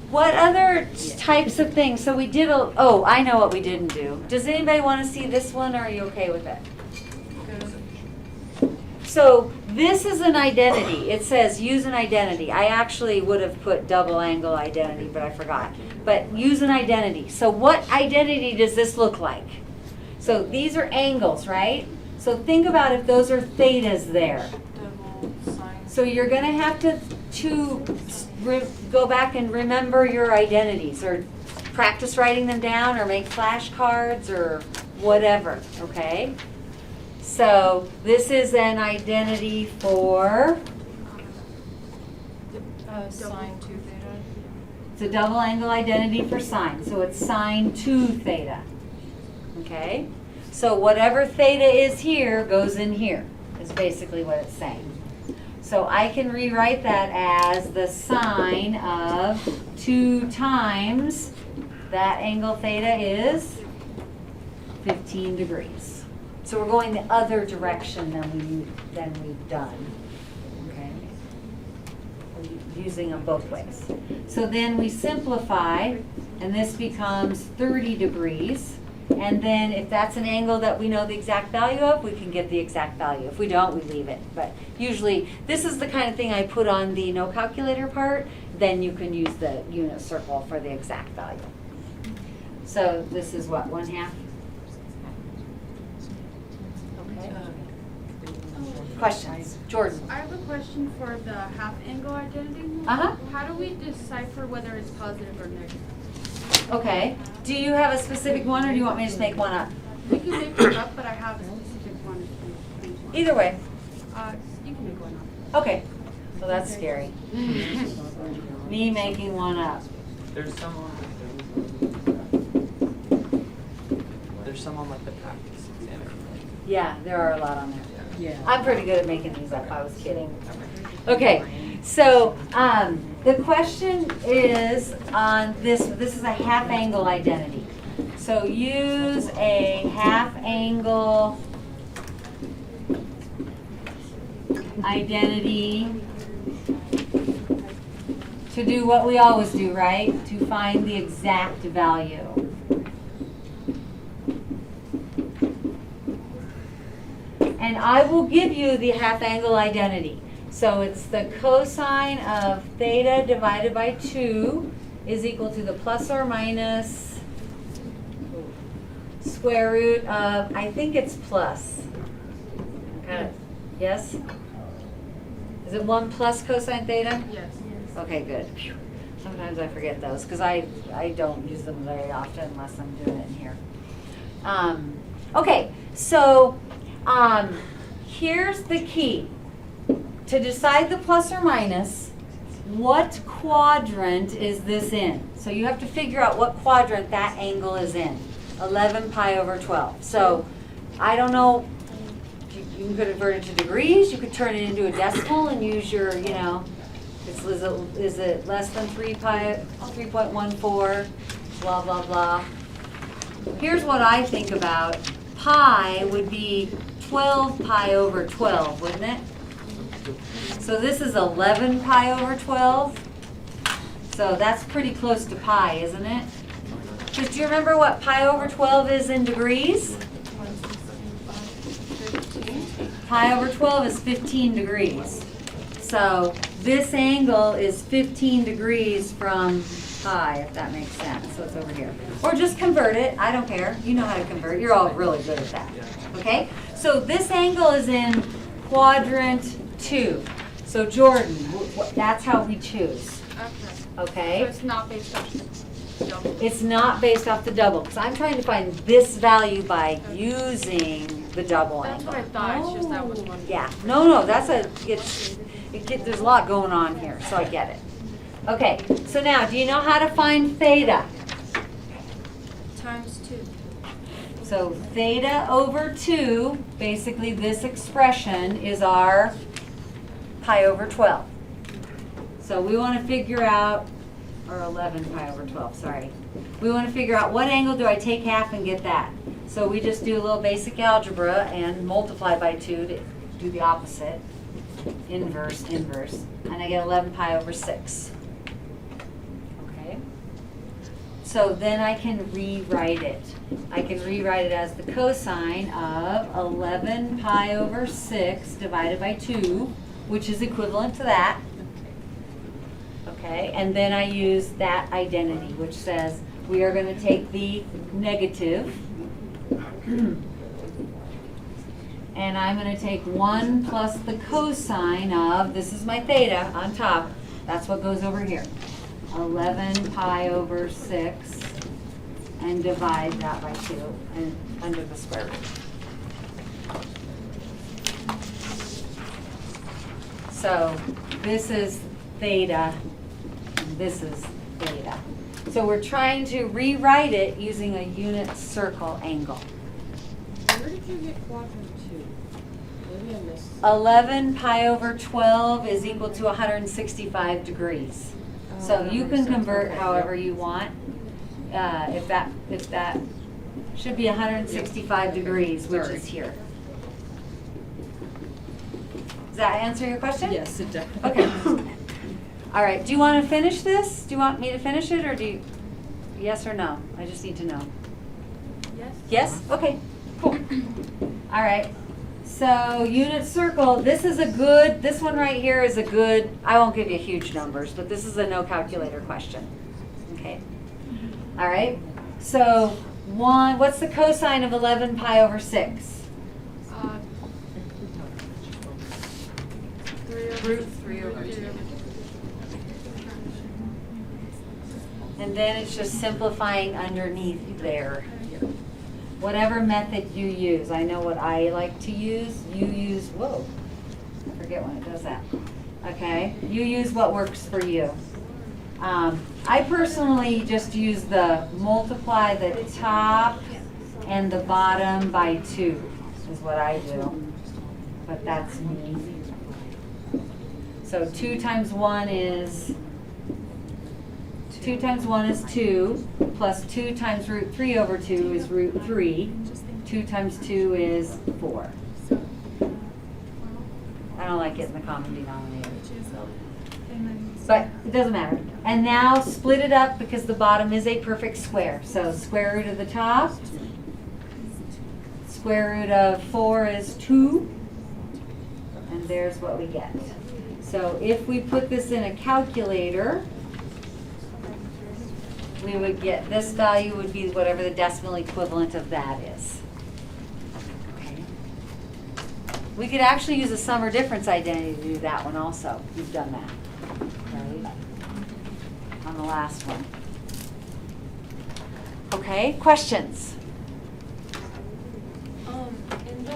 What other types of things? So we did oh, I know what we didn't do. Does anybody want to see this one, or are you okay with it? So this is an identity. It says use an identity. I actually would have put double angle identity, but I forgot. But use an identity. So what identity does this look like? So these are angles, right? So think about if those are thetas there. Double sine. So you're going to have to go back and remember your identities, or practice writing them down, or make flashcards, or whatever, okay? So this is an identity for, Sine 2 theta. it's a double angle identity for sine. So it's sine 2 theta, okay? So whatever theta is here goes in here, is basically what it's saying. So I can rewrite that as the sine of 2 times that angle theta is 15 degrees. So we're going the other direction than we've done, okay? We're using them both ways. So then we simplify, and this becomes 30 degrees. And then if that's an angle that we know the exact value of, we can get the exact value. If we don't, we leave it. But usually, this is the kind of thing I put on the no calculator part. Then you can use the unit circle for the exact value. So this is what, 1/2? Okay. Questions? Jordan? I have a question for the half angle identity. Uh-huh. How do we decipher whether it's positive or negative? Okay. Do you have a specific one, or do you want me to just make one up? You can make one up, but I have a specific one. Either way. You can make one up. Okay. So that's scary. Me making one up. There's some on like the practice exam. Yeah, there are a lot on there. Yeah. I'm pretty good at making these up. I was kidding. Okay, so the question is on this. This is a half angle identity. So use a half angle identity to do what we always do, right? To find the exact value. And I will give you the half angle identity. So it's the cosine of theta divided by 2 is equal to the plus or minus square root of, I think it's plus. Okay. Yes? Is it 1 plus cosine theta? Yes. Okay, good. Phew. Sometimes I forget those because I don't use them very often unless I'm doing it in here. Okay, so here's the key. To decide the plus or minus, what quadrant is this in? So you have to figure out what quadrant that angle is in. 11 pi over 12. So I don't know, you can convert it to degrees, you could turn it into a decimal and use your, you know, is it less than 3.14, blah, blah, blah. Here's what I think about. Pi would be 12 pi over 12, wouldn't it? So this is 11 pi over 12. So that's pretty close to pi, isn't it? Because do you remember what pi over 12 is in degrees? Pi over 12 is 15 degrees. So this angle is 15 degrees from pi, if that makes sense. So it's over here. Or just convert it. I don't care. You know how to convert. You're all really good at that. Okay? So this angle is in quadrant 2. So Jordan, that's how we choose. Okay. Okay? So it's not based off the double. It's not based off the double, because I'm trying to find this value by using the double That's angle. what I thought, it's just that was one. Yeah, no, that's there's a lot going on here, so I get it. Okay, so now, do you know how to find theta? Times 2. So theta over 2, basically this expression is our pi over 12. So we want to figure out, or 11 pi over 12, sorry. We want to figure out what angle do I take half and get that. So we just do a little basic algebra and multiply by 2 to do the opposite. Inverse, inverse. And I get 11 pi over 6. Okay? So then I can rewrite it. I can rewrite it as the cosine of 11 pi over 6 divided by 2, which is equivalent to that. Okay, and then I use that identity, which says we are going to take the negative, and I'm going to take 1 plus the cosine of, this is my theta on top, that's what goes over here, 11 pi over 6, and divide that by 2, and under the square root. So this is theta, and this is theta. So we're trying to rewrite it using a unit circle angle. Where did you get quadrant 2? Maybe I missed. 11 pi over 12 is equal to 165 degrees. So that you makes can sense. convert Okay, however yep. you want. If that should be 165 degrees, which Sorry. is here. Does that answer your question? Yes, it does. Okay. All right, do you want to finish this? Do you want me to finish it, or do you, yes or no? I just need to know. Yes? Yes? Okay, cool. All right, so unit circle, this one right here is a good, I won't give you huge numbers, but this is a no calculator question. Okay. All right, so what's the cosine of 11 pi over 6? Root 3 over 2. And then it's just simplifying underneath there. Whatever method you use. I know what I like to use. You use, whoa, I forget when it does that. Okay, you use what works for you. I personally just use the multiply the top and the bottom by 2 is what I do. But that's me. So 2 times 1 is 2 times 1 is 2, plus 2 times root 3 over 2 is root 3. 2 times 2 is 4. I don't like it in the common denominator. But it doesn't matter. And now split it up because the bottom is a perfect square. So square root of the top, square root of 4 is 2, and there's what we get. So if we put this in a calculator, we would get, this value would be whatever the decimal equivalent of that is. Okay. We could actually use a sum or difference identity to do that one also. You've done that, right? On the last one. Okay, questions? In the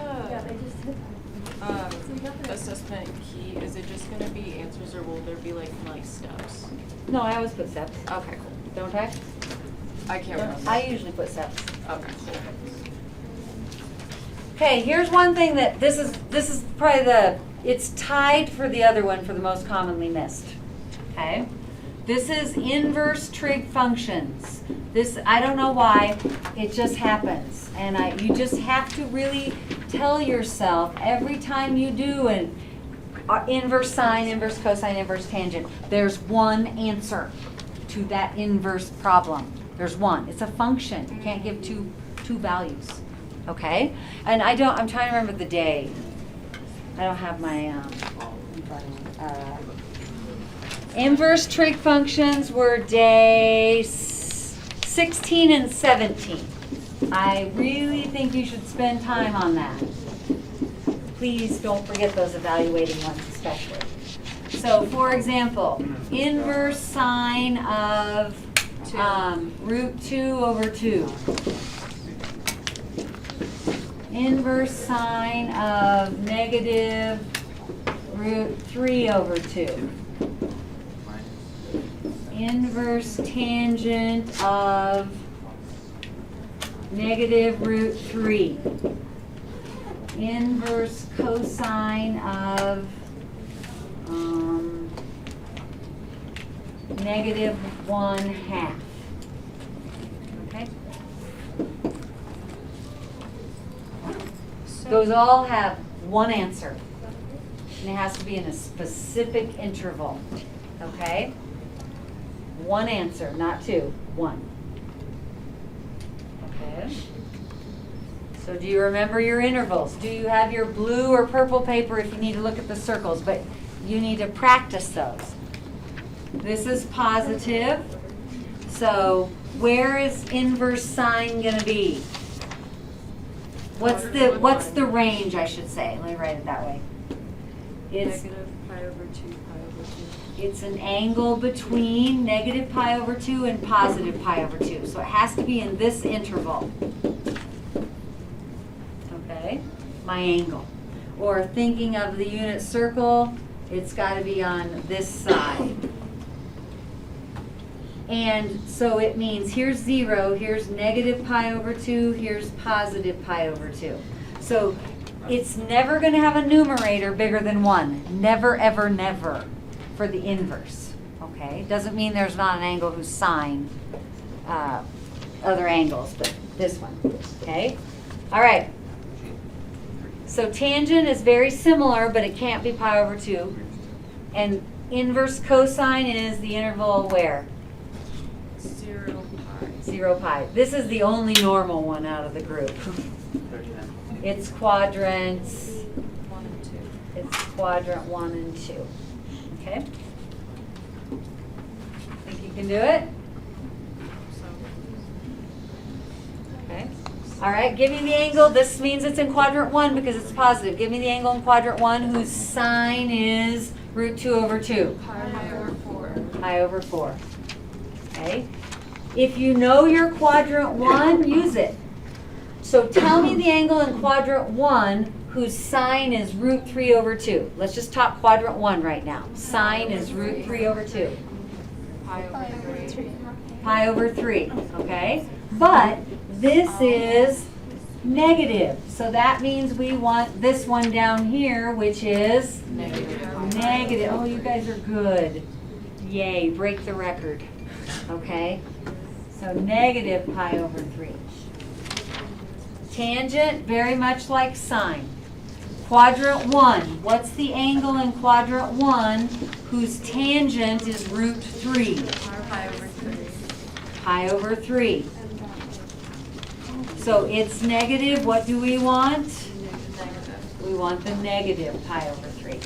assessment key, is it just gonna be answers or will there be like steps? No, I always put steps, Okay, cool. don't I? I can't remember. I usually put steps. Okay, cool. Okay, here's one thing that this is probably it's tied for the other one for the most commonly missed. Okay? This is inverse trig functions. This, I don't know why, it just happens. And you just have to really tell yourself every time you do an inverse sine, inverse cosine, inverse tangent, there's one answer to that inverse problem. There's one. It's a function. You can't give two values. Okay? And I'm trying to remember the day. I don't have my in front of me. Inverse trig functions were day 16 and 17. I really think you should spend time on that. Please don't forget those evaluating ones especially. So for example, inverse sine of root 2 over 2. Inverse sine of negative root 3 over 2. Inverse tangent of negative root 3. Inverse cosine of negative 1/2. Okay? Those all have one answer. And it has to be in a specific interval. Okay? One answer, not two. One. Okay? So do you remember your intervals? Do you have your blue or purple paper if you need to look at the circles? But you need to practice those. This is positive. So where is inverse sine going to be? What's the range, I should say? Let me write it that way. It's Negative pi over 2, pi over 2. It's an angle between negative pi over 2 and positive pi over 2. So it has to be in this interval. Okay? My angle. Or thinking of the unit circle, it's got to be on this side. And so it means here's 0, here's negative pi over 2, here's positive pi over 2. So it's never going to have a numerator bigger than 1. Never, ever, never for the inverse. Okay? Doesn't mean there's not an angle whose sine other angles, but this one. Okay? All right. So tangent is very similar, but it can't be pi over 2. And inverse cosine is the interval where? 0 pi. 0 pi. This is the only normal one out of the group. 39. It's quadrants. 1 and 2. It's quadrant 1 and 2. Okay? Think you can do it? Okay. All right, give me the angle. This means it's in quadrant 1 because it's positive. Give me the angle in quadrant 1 whose sine is root 2 over 2. Pi over 4. Pi over 4. Okay? If you know your quadrant 1, use it. So tell me the angle in quadrant 1 whose sine is root 3 over 2. Let's just talk quadrant 1 right now. Sine is root 3 over 2. Pi over 3. Pi over 3, okay? But this is negative. So that means we want this one down here, which is negative. Oh, you guys are good. Yay, break the record. Okay? So negative pi over 3. Tangent, very much like sine. Quadrant 1. What's the angle in quadrant 1 whose tangent is root 3? Pi over 3. Pi over 3. So it's negative. What do we want? Negative. We want the negative pi over 3.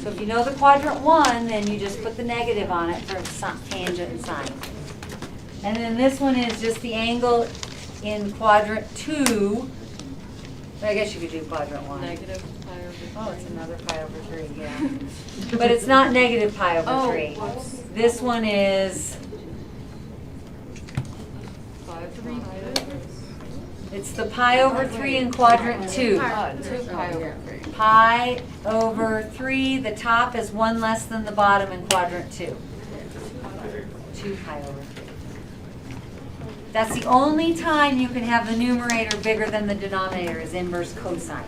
So if you know the quadrant 1, then you just put the negative on it for tangent and sine. And then this one is just the angle in quadrant 2. I guess you could do quadrant 1. Negative pi over 3. Oh, it's another pi over 3, yeah. But it's not negative pi over 3. Whoops. This one is, 5 3. It's the pi over 3 in quadrant 2. 2 pi over 3. Pi over 3, the top is 1 less than the bottom in quadrant 2. 2 pi over 3. That's the only time you can have the numerator bigger than the denominator is inverse cosine.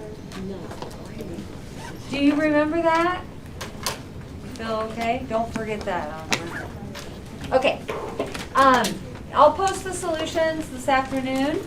Do you remember that? You feel okay? Don't forget that. Okay. I'll post the solutions this afternoon.